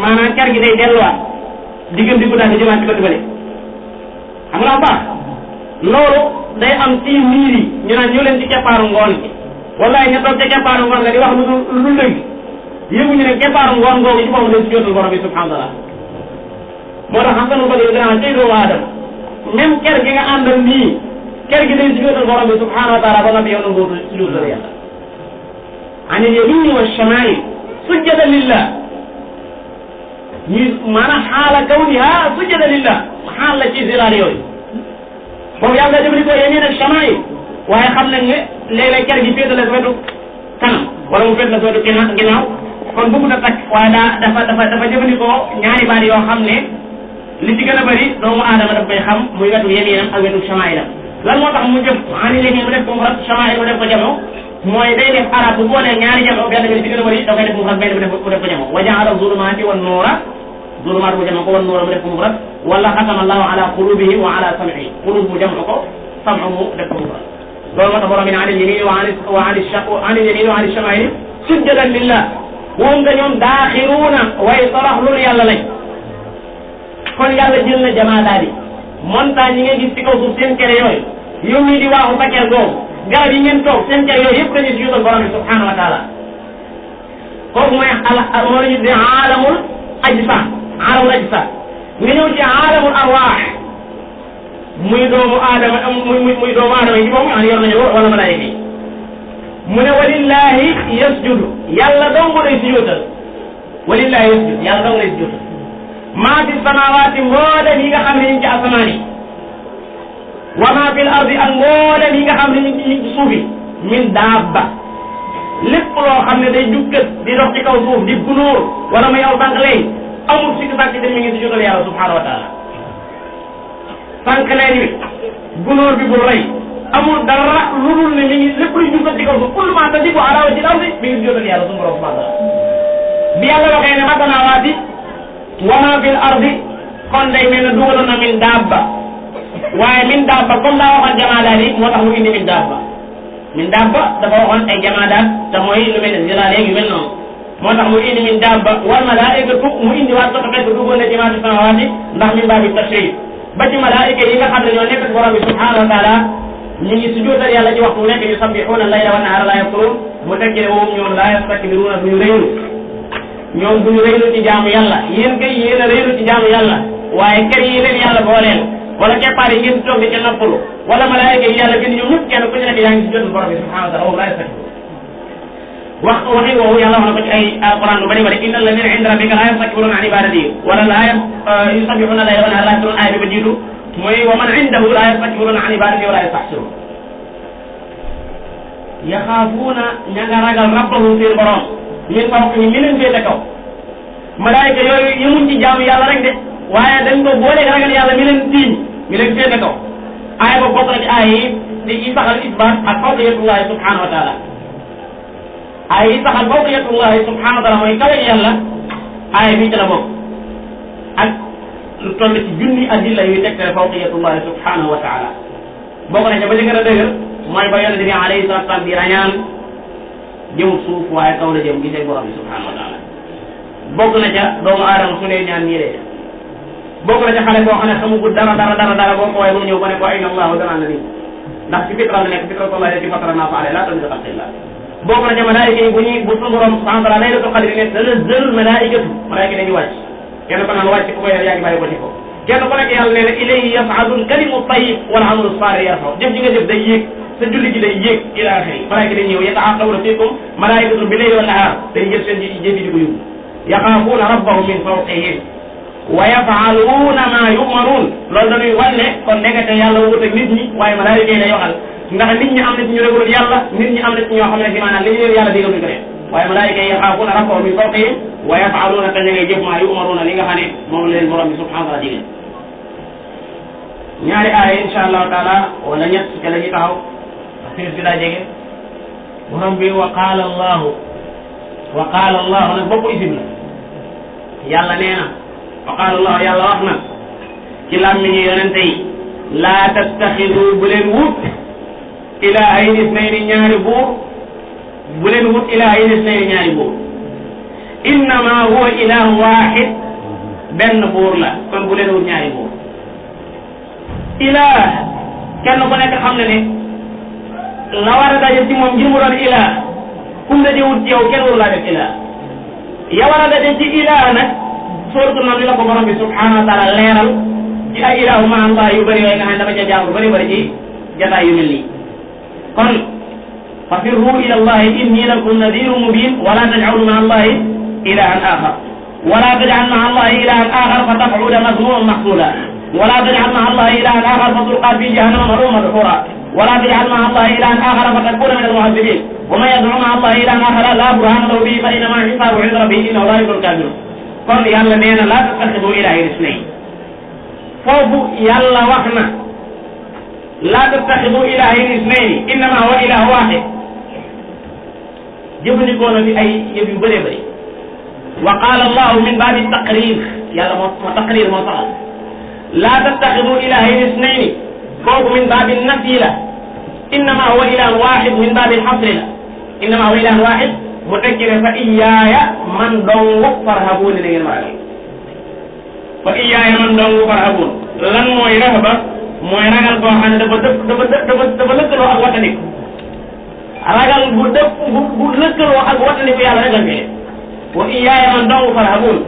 maanaam ker gi day delluwaat diggante di guddaat di jëmaat ci côté bële xam nga baax loolu day am ci niir yi ñu naan ñoo leen ci keppaaru ngoon gi wallahi ña toog ca keppaaru ngoon nga di wax lu dëgg yëguñu ne keppaaru ngoon googu ci boppam dañ si jotul borom bi subhanahu wa taala moo tax xam nga nu bëgg gën a tey doomu aadama même ker gi nga àndal nii ker gi day si jotul borom bi subhanahu wa taala ba noppi yow na ngóotu si jotul yàlla anil yamini wa shamail sujjada lillah ñi maanaam xaala kawniha sujjada lillah xaal la ci zilaal yooyu boobu yàlla jëfandikoo yamin ak shamail waaye xam nañ ne léeg-léeg ker gi féetale sa wetu kanam wala mu féetale sa wetu ginnaaw kon bëgg na takk waaye dafa jëfandikoo ñaari baat yoo xam ne li ci gën a bëri doomu aadama daf koy xam muy wetu yaminam ak wetu shamailam lan moo tax mu jëf ani yamin mu def ko mufrad shamail mu def ko jamo mooy day def arab bu boolee ñaari jamo benn bi li ci gën a bëri da koy def mufrad benn bi mu def ko jamo wa ja'ala zulumaati wan nuura zulumaat mu jamo ko wan nuura mu def ko mufrad wala xatama allahu ala qulubihim wa ala sam'ihim qulub mu jamo ko sam'u mu def ko mufrad loolu moo tax borom bi ne anil yamin wa anil yamin wa anil shamail sujjadan lillah moom nga ñoom daaxiruuna way toroxlul yàlla lañ kon yàlla jël na jamaa di montagne yi ngay gis ci kaw suuf seen kere yooyu yow mii di waaxu sa ker googu garab yi ngeen toog seen kere yooyu yëpp dañuy si yutal borom bi subhanahu wa taala kooku mooy moo la ñu tuddee aalamul ajsam nga ñëw ci aalamul arwaax muy doomu aadama muy doomu aadama yi ci boppam nga xam ne yor nañu wala malaayika yi mu ne walillahi yasjudu yàlla dong lay sujjóotal walillahi yasjudu yàlla dong lay sujjóotal maa fi samawaati mboolem yi nga xam ne ñu ngi ci asamaan yi wa maa fil ardi ak mboolem yi nga xam ne ñu ngi ci suuf yi min daabba lépp loo xam ne day jukkat di dox ci kaw suuf di gunóor wala muy aw sànq lay amul sikk sàkk te mi ngi sujjóotal yàlla subhanahu wa taala sànq lay bi gunóor bi bul rey amul dara lu dul ne mi ngi lépp luy jukkat ci kaw suuf kullu maa tadibu ala wajhil ardi mi ngi sujjóotal yàlla suñu borom subhanahu wa taala bi yàlla waxee ne ma samaawaati wa maa fil ardi kon day mel ne dugaloon na min daabba waaye min daabba comme daa waxoon jamaadaat yi moo tax mu indi min daabba dafa waxoon ay jamaadaat te mooy lu mel ne jëlaat yu mel noonu moo tax mu indi min daabba wal malaa'ikatu mu indi waat ko fekk duggoon na ci maa fi samaawaati ndax min baabi tashrif ba ci malaa'ika yi nga xam ne ñoo nekk ci borom bi subhanahu wa taala ñu ngi sujjóotal yàlla ci waxtu nekk yusabbihuuna layla wa nahaara laa yafturuun mu tekki ne moom ñoom laa yastakbiruuna duñu réylu ñoom duñu réylu ci jaamu yàlla yéen kay yéen a réylu ci jaamu yàlla waaye kër yi leen yàlla booleel wala keppaar yi ngeen toog di ca noppalu wala malaayika yi yàlla bind ñoom ñëpp kenn ku ci nekk yaa ngi sujjóotal borom bi subhanahu wa taala woowu laa yastakbiruun waxin woowu yàlla wax na ko ci ay alquran lu bari bari inna alladina inda rabbika laa yastakbiruuna an ibadatihi wala laa yusabbihuuna layla wa nahaara laa yafturuun aaya bi ba jiitu mooy wa man indahu laa yastakbiruuna an ibadatihi wala yastahsiruun yaxaafuuna ña nga ragal rabbahum seen borom min fawqihim mi leen féete kaw malaayika yooyu yemuñ ci jaamu yàlla rek de waaye dañ ko booleeg ragal yàlla mi leen tiiñ mi leen féete kaw aaya ba bokk na ci aaya yi di saxal isbaat ak fawqiyatullahi subhanahu wa taala aaya yi saxal fawqiyatullahi subhanahu wa taala mooy kawe yàlla aaya bii ci la bokk ak lu toll ci junni adilla yuy tegtale fawqiyatullahi subhanahu wa taala bokk na ca ba ci gën a dëgër mooy ba yonente bi alayhi salatu wasalam di rañaan jëmut suuf waaye kaw la jëm gisee borom bi subhanahu wa taala bokk na ca doomu aadama su ne ñaan nii lay def bokk na ca xale boo xam ne xamugul dara boo ko waaye ba mu ñëw ba ne ko ayna allahu danaan la nii ndax ci fitra la nekk fitratullahi allati fatara naasa alayha laa tabdila li xalqillah bokk na ca malaayika yi bu suñu borom subhanahu wa taala laylatul qadri ne tanazzalul malaayikatu malaayika dañuy wàcc kenn ko naan wàcc ku koy def yaa ngi bàyyi ko ci ko kenn ku nekk yàlla nee na ilayhi yas'adul kalimu tayyib wal amalu saalih yarfa'u jëf ji nga jëf day yéeg sa julli ji day yéeg ila axiri malaayika day ñëw yataaqabuna fiikum malaayikatu bi layli wa nahaar day jël seen jëf yi di ko yóbbu yaxaafuuna rabbahum min fawqihim wa yaf'aluuna ma yu'maruun loolu dañuy wane kon nekkate yàlla wut ak nit ñi waaye malaayika yi day waxal ndax nit ñi am na ci ñu réglul yàlla nit ñi am na ci ñoo xam ne si maanaam li ñu leen yàlla digal duñ ko def waaye malaayika yi yaxaafuuna rabbahum min fawqihim wa yaf'aluuna te ña ngay jëf ma yu'maruuna li nga xam ne moom leen borom bi subhanahu wa taala digal ñaari aaya insha allahu taala wala ñett ca la ñuy taxaw finis bi daa jege borom bi wa qaala allahu nag bokku isim la yàlla nee na wa qaala allahu yàlla wax na ci làmmiñu yonente yi laa tattaxidu bu leen wut ilaahayni isnayni ñaari buur bu leen wut ilaahayni isnayni ñaari buur innama huwa ilahu wahid benn buur la kon bu leen wut ñaari buur ilaah kenn ku nekk xam ne ne la war a daje ci moom ngir mu doon ilaah kum daje wut ci yow kenn waru laa def ilaah ya war a daje ci ilaah nag sooratu Naml la ko borom bi subhanahu wa taala leeral ci ay ilaahu ma Allah yu bëri yooyu nga xam ne dama ca jàng bëri ci jataay yu mel nii kon fafirru ila allahi inni lakum nadirun mubin wala taj'alu ma allahi ilahan axar wala taj'al ma allahi ilahan axar fa taq'uda mazmuman mahsula ولا تجعل مع الله إلها آخر فتلقى في جهنم ملوما مدحورا ولا تجعل مع الله إلها آخر فتكون من المعذبين ومن يدعو مع الله إلها آخر لا برهان له به فإنما حسابه عند ربه إنه لا يفلح الكافرون kon yàlla nee na laa tattaxidu ilaahayni isnayn foofu yàlla wax na laa tattaxidu ilaahayni isnayn innama huwa ilahu waahid jëfandikoo na fi ay yëf yu bëree bëri wa qaala allahu min baabi taqrir yàlla moo taqrir moo saxal laa tattaxidu ilaahayni isnayni kooku min baabi nafyi la innama huwa ilahun waahid min baabi xasri la innama huwa ilahun waahid mu tekki ne fa iyaaya man dong farhabuun na ngeen ma ragal fa iyaaya man dong farhabuun lan mooy rahba mooy ragal koo xam ne dafa lëkkaloo ak wattandiku ragal bu lëkkaloo ak wattandiku yàlla rek lañ koy def wa iyaaya man dong farhabuun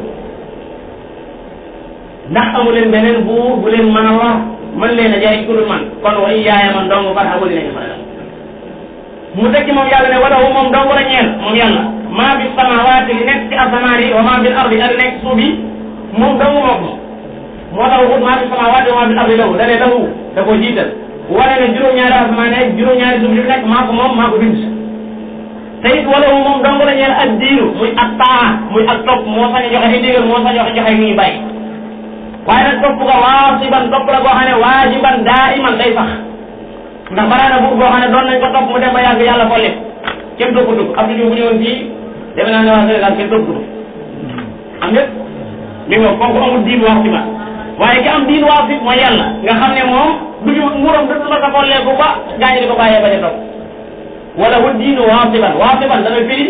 ndax amu leen beneen buur bu leen mën a war mën leen a jaay ku dul man kon wa iyaaya man dong farhabuun nañu ma ragal mu tekki moom yàlla ne wala moom dong la ñeel moom yàlla maa bi samawaati li nekk ci asamaan yi wa maa bil ardi ak li nekk suuf yi moom dong moo ko moo tax waxut maa bi samawaati wa maa bil ardi lahu da ne lahu da koo jiital wane ne juróom-ñaari asamaan yi juróom-ñaari suuf yi nekk maa ko moom maa ko bind te it wala moom dong la ñeel ak diinu muy ak taa muy ak topp moo sañ a joxe ay ndigal moo sañ a joxe ni ñuy bàyyi waaye nag topp nga waasiban topp la boo xam ne waajiban daa'iman day sax ndax baraana buur boo xam ne doon nañ ko topp mu dem ba yàgg yàlla ko lépp kenn toppatu ko Abdou Diouf bu ñëwoon fii defe naa ne waa Sénégal kenn toppatu am lépp mi ngo kooku amul diin waasiban waaye ki am diin waasib mooy yàlla nga xam ne moom duñu nguuram dëgg la sa xolleeku ba gaañu di ko bàyyee ba di topp wala wu diinu waasiban dana firi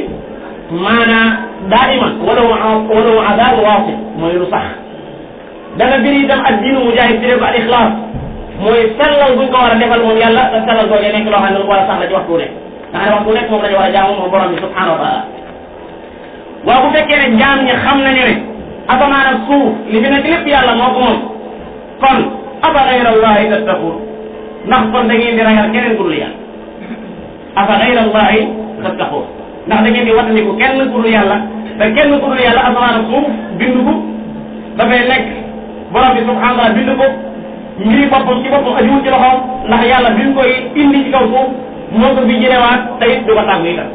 maanaa daa'iman wala wu adaabu waasib mooy lu sax dana firi itam ak diinu mujaahid ci ko al ixlaas mooy sellal buñ ko war a defal moom yàlla te sellal googee nekk loo xam ne lu war a sax la ci waxtu nekk nga xam ne waxtu nekk moom la ñu war a jaamu moom borom bi subhanahu wa taala waaw bu fekkee ne jaam ñi xam nañu ne asamaan ak suuf li fi nekk lépp yàlla moo ko moom kon afa gayra allahi tattaquun ndax kon da ngeen di ragal keneen ku dul yàlla afa gayra allahi tattaquun ndax da ngeen di wattandiku kenn ku dul yàlla te kenn ku dul yàlla asamaan ak suuf bindu ko dafay nekk borom bi subhanahu wa taala bindu ko mbiri boppam ci boppam ajuwul ci loxoom ndax yàlla bi ñu koy indi ci kaw suuf moo ko fi jëlewaat te it du ko tàggu itam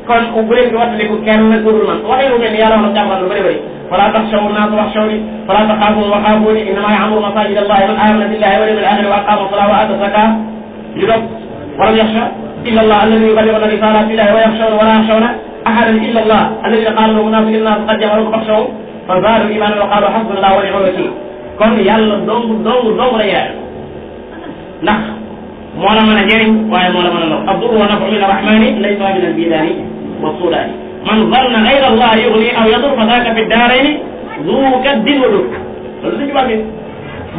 kon bu leen di wattandiku kenn ku dul man waxee lu mel ni yàlla wax na jàmbat lu bëri bëri fala taxshaw naasa waxshawni fala taxaafuun wa xaafuuni innama ya'muru masajida allahi man amana billahi wal yawmil akhir wa aqama salata wa ata zaka yu dog walam yaxsha illa allah alladi yuballighuna risalati illahi wa yaxshawna wala yaxshawna ahadan illa allah alladina qala lahu munafiquna qad jamalu faxshawhum fa zaadu imanan wa qalu hasbuna allah wa ni'mal wakil kon yàlla dong la yaay ndax moo la mën a jëriñ waaye moo la mën a lor ad-durru wa naf'u min ar-rahmani laysa min al-bidani wa sudani man zanna ghayra allah yughni aw yadur fa dhaka fi ad-darayni zu kaddin wa dur loolu suñu wax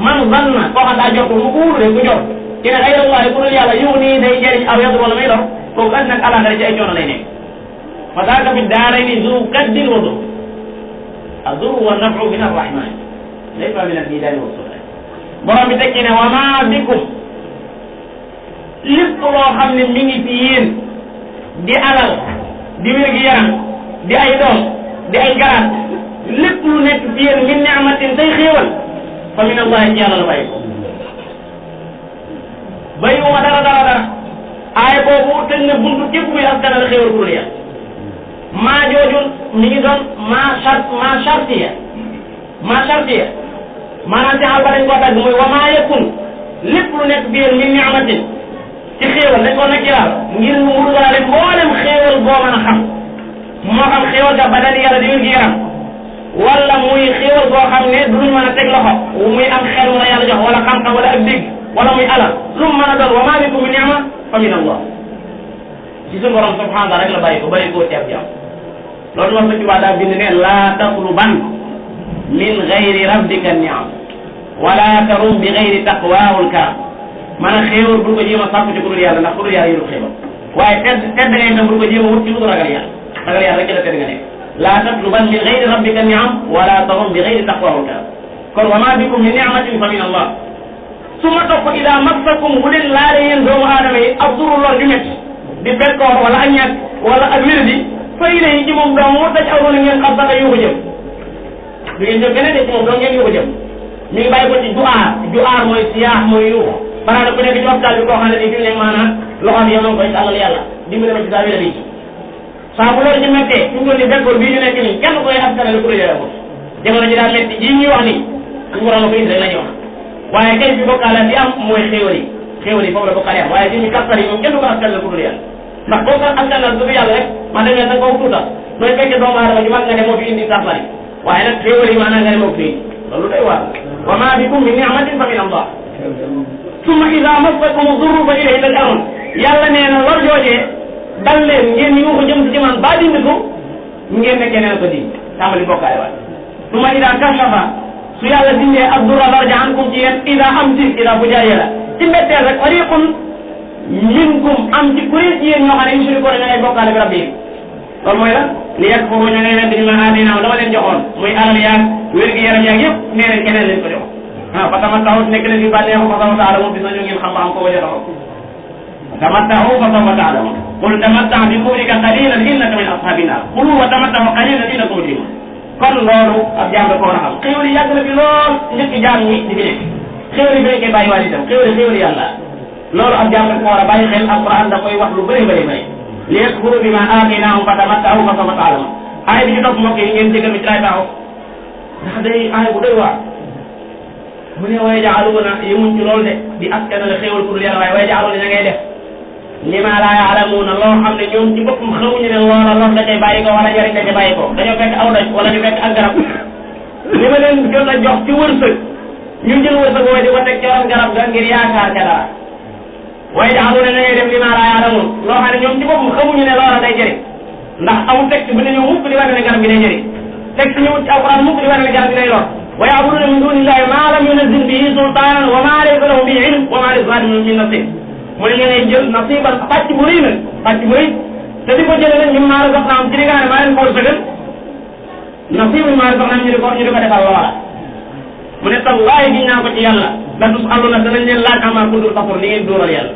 man zanna koo xam daa jot mu wóor de ku jot ki ne ghayra allah ku dul yàlla yughni day jëriñ aw yadur wala may lor kooku ànd nag àllaaxira ci ay coono lay nekk fa dhaka fi ad-darayni zu kaddin wa dur ad-durru wa naf'u min ar-rahmani laysa min al-bidani wa sudani borom bi tekki ne wa ma bikum lépp loo xam ne mi ngi ci yéen di alal di wér-gi-yaram di ay doom di ay garaat lépp lu nekk ci yéen min ni'matin day xéewal fa min allahi ci yàlla la bàyyi ko bàyyiwuma dara aaya boobu tëj na buntu képp kuy askanal xéewal ku dul yàlla maa jooju mi ngi doon maa chartiya maanaam ci xal ba dañ koo tagg muy wa maa yakun lépp lu nekk ci yéen min ni'matin ci xéewal dañ ko nekk yàlla ngir mu wurgaale mboolem xéewal boo mën a xam moo xam xéewal ga badani yàlla di wér-gi-yaram wala muy xéewal boo xam ne du luñ mën a teg loxo muy am xel mu la yàlla jox wala xam-xam wala ak dégg wala muy alal lu mu mën a doon wa maa bikum min ni'ma fa min allah ci suñu borom subhanahu wa taala rek la bàyyi ko ci ab jàmm loolu wax sa Tuubaa daa bind ne laa tatluban min gayri rabbika ni'am wala tarum bi gayri taqwaahul karam maanaam xéewal bul ko jéem a sàkku ci ku dul yàlla ndax ku dul yàlla yëru xéewal waaye tedd nga itam bul ko jéem a wut ci lu dul ragal yàlla rek ci la tedd nga nekk laa tatluban min gayri rabbika ni'am wala tarum bi gayri taqwaahul karam kon wa ma bikum min ni'matin fa min allah su ma topp ida massakum bu leen laale yéen doomu aadama yi ab duru lor di métti di bekkoor wala ak ñàkk wala ak wérdi fa ilayhi ci moom doomu daj aw noonu ngeen xam sax yu ko jëm du ngeen jëm beneen de ci moom doo ngeen yu ko jëm mi ngi bàyyi ko ci duaar mooy siyaax mooy yuuxu baraana ku nekk ci hôpital bi koo xam ne nii fi mu ne maanaam loxo bi yow koy tàllal yàlla dimbali ma ci saa wér yi saa bu loolu ci méttee fi mu toll nii bekkoor bii ñu nekk nii kenn koy askanale ku dul ko jamono ji daa métti ji ñuy wax nii suñu borom ko indi rek la ñuy wax waaye kay fi bokkaale bi am mooy xéewal yi foofu la bokkaale am waaye fi ñu kastar yi moom kenn du ko askanale ku dul yàlla ndax boo ko askanal du yàlla rek man demee da nga ko tuutal nooy fekkee doomu aadama ji mag nga ne moo fi indi safari waaye nag xéewal yi maanaam nga ne moo fi indi loolu day waar wa ma bikum min ni'matin fa min allah summa ida massakum durru fa ilayhi taj'arun yàlla nee na lor joojee dal leen ngeen ñu ko jëm ci man ba dindi ko ngeen ne keneen ko di tàmbali bokkaay waat summa ida kashafa su yàlla dindee ab durra lor ja ankum ci yéen ida am ci ida bu jaayee la ci mbetteel rek fariqun minkum am ci kuréel ci yéen ñoo xam ne yushrikuuna ña ngay bokkaale bi rabbi loolu mooy la li yakfuru ña ngay weddi ma aataynaa dama leen joxoon muy alal yaag wér-gi-yaram yaag yëpp nee leen keneen leen ko jox fa tamattaw nekk leen di bànneexu fa sawfa ta'lamuun bis nañu ngeen xam ba am ko waja taxaw tamatta'u fa sawfa ta'lamun qul tamatta' bi kufrika qalilan innaka min ashabin nar qul wa tamatta'u qalilan innakum mujrimun kon loolu ab jaam da ko war a xam xéwal yi yàgg na fi lool njëkk jaam ñi di fi nekk xéwal yi bi nekkee bàyyi waat itam xéwal yàlla loolu ab jaam da ko war a bàyyi xel alquran da koy wax lu bëri bëri bëri liyakfuru bima aataynahum fa tamatta'u fa sawfa ta'lamun aay bi ci topp mbokk yi ngeen jégal mi ci lay taxaw ndax day aay bu doy waar mu ne way jaaluuna yemuñ ci loolu de di askanale xéwal pour yàlla waaye way jaaluuna ña ngay def lima laa yaalamuuna loo xam ne ñoom ci boppam xamuñu ne loola lor da cay bàyyi ko wala njëriñ da cay bàyyi ko dañoo fekk aw daj wala ñu fekk ak garab li ma leen jot a jox ci wërsëg ñu jël wërsëg wooy di ko teg ci ron garab ga ngir yaakaar ca dara way jaaluuna ña ngay def lima laa yaalamuun loo xam ne ñoom ci boppam xamuñu ne loola day jëriñ ndax amul texte bu ne ñëw mukk di wane ne garab gi day jëriñ texte ñëwut ci alquran mukk di wane ne garab gi day lor wa ya'buduuna min dunillahi ma lam yunazzil bihi sultaanan wa ma laysa lahum bihi ilm wa ma lizzaalimiina min nasiib mu ne ñu ngay jël nasiiban pàcc bu rëy nag pàcc bu rëy te di ko jëlee nag ñun maa la jox naam ci li nga xam ne maa leen ko sëgal nasiibun maa la jox naam ñu di ko defal loola mu ne tallaahi giñ naa ko ci yàlla la tus'aluuna danañ leen laaj ammaa kuntum taftaruun li ngeen dóoral yàlla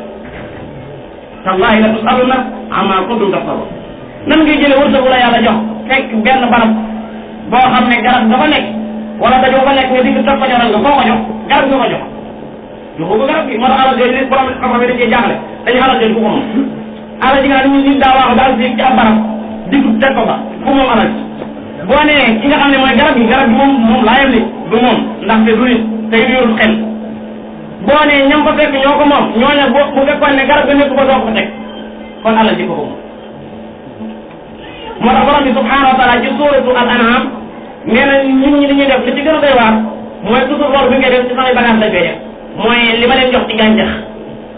tallaahi la tus'aluuna ammaa kuntum taftaruun nan ngay jëlee wërsëgu la yàlla jox fekk benn barab boo xam ne garab dafa nekk wala dañoo fa nekk nga digg topp ko joxal nga koo ko jox garab nga ko jox joxu ko garab gi moo tax alal jooju nit borom xam-xam yi dañ cee jaaxle dañu alal jooju ku ko moom alal ji nga xam ne nit daa waaxu daal ci ab barab digg teg ko fa ku moom alal ji boo nee ki nga xam ne mooy garab gi moom laa yem ni du moom ndaxte du nit tey du yorul xel boo nee ñam fa fekk ñoo ko moom ñooña bu fekkoon ne garab ga nekk ko doo ko teg kon alal ji ko moom moo tax borom bi subhanahu wa taala ci suuratu al an'am nee na ñun ñi li ñuy def li ci gën a doy waar mooy toujours loolu bi ngay def ci samay bagage lañ koy def mooy li ma leen jox ci gàncax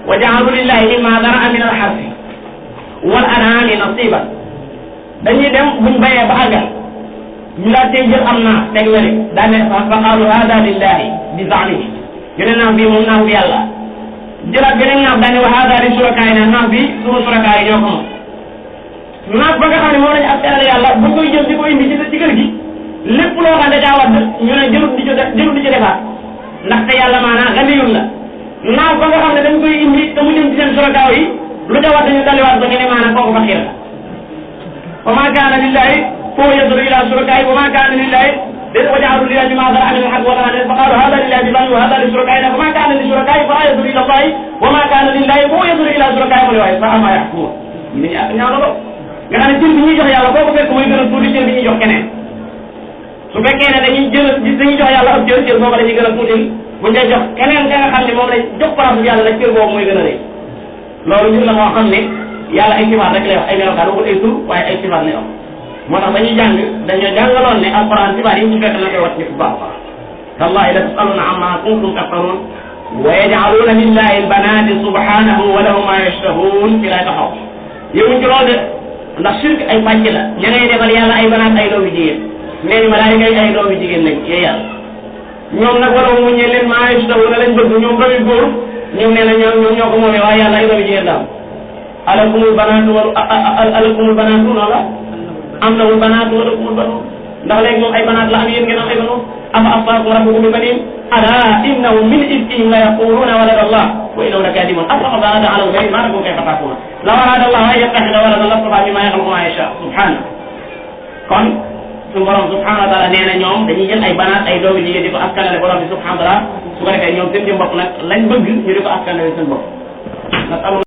wa ja'alu lillahi mimma dara'a min al harsi wal an'ami nasiban dañuy dem buñ bayee ba àggal ñu laa tey jël am naa teg wele daa ne fa qaalu hada lillahi bi za'mihi ñu ne naaf bi moom naaf bi yàlla jëlaat beneen naaf daa ne wa hada li surakaay na naaf bi suma surakaay ñoo ko moom naaf ba nga xam ne moom lañu askanale yàlla buñ koy jël di ko indi ci kër gi lépp loo xam ne daa war ñu ne jërut di ci defaat ndaxte yàlla maanaam ganiyun la naaf ba nga xam ne dañ koy indi te mu jëm ci seen surakaaw yi lu ca war dañu daliwaat ba ñu ne maanaam kooku faqiir la wa ma kaana lillahi foo yadru ila surakaay wa ma kaana lillahi wa ja'alu lillahi mimma dara'a min al-harsi wal an'ami fa qaalu hada lillahi bi za'mihim wa hada li surakaa'ina fa ma kaana li surakaa'ihim fala yadru ila allahi wa ma kaana lillahi foo yadru ila surakaa'ihim mu ne waaye fa amma yahkumun ñu ne ñaaw la nga xam ne cër bi ñuy jox yàlla boo ko fekk mooy gën a tuuti cër bi ñuy jox keneen su fekkee ne dañuy jox yàlla ab cër boobu dañuy gën a tuuti buñ dee jox keneen ka nga xam ne moom lañ jox place yàlla nag cër boobu mooy gën a rëy loolu mbir la moo xam ne yàlla ay sifaat rek lay wax ay melokaan waxul ay tur waaye ay sifaat lay wax moo tax dañuy dañoo jàngaloon ne alquran sifaat yi ñu fekk na koy wat ci bu baax baax tallahi la tusaluna amma kuntum taftarun wa yaj'aluna lillahi albanati subhanahu wa lahum ma yashtahun ci lay taxaw yëmuñ ci loolu de ndax shirk ay pàcc la ña ngay defal yàlla ay banaat ay doomi jigéen nee ni malaayika yi ay doomi jigéen lañ yee yàlla ñoom nag wala mu ñee leen maa yashtahuna lañ bëgg ñoom doomi góor ñoom nee na ñoom ñoo ko moomee waaye yàlla ay doomi jigéen daal alakumul banaatu alakumul banaatu noonu la am lahul banaatu wa lakumul banuun ndax léegi moom ay banaat la am yéen ngeen am ay banuun afa asfaakum rabbukum bi baniin alaa innahum min ifkihim la yaquluuna walada allah wa innahum lakaadibuun afaqa banata ala al-ghayri maa lakum kayfa tahkuumuun law araada allah an yattakhida waladan lastafaa mimmaa yakhluqu maa yashaa subhaanahu kon suñu borom subhanahu wa taala nee na ñoom dañuy jël ay banaat ay doomi jigéen di ko askanale borom bi subhanahu wa taala su ko defee ñoom seen jëm bopp nag lañ bëgg ñu di ko askanale seen bopp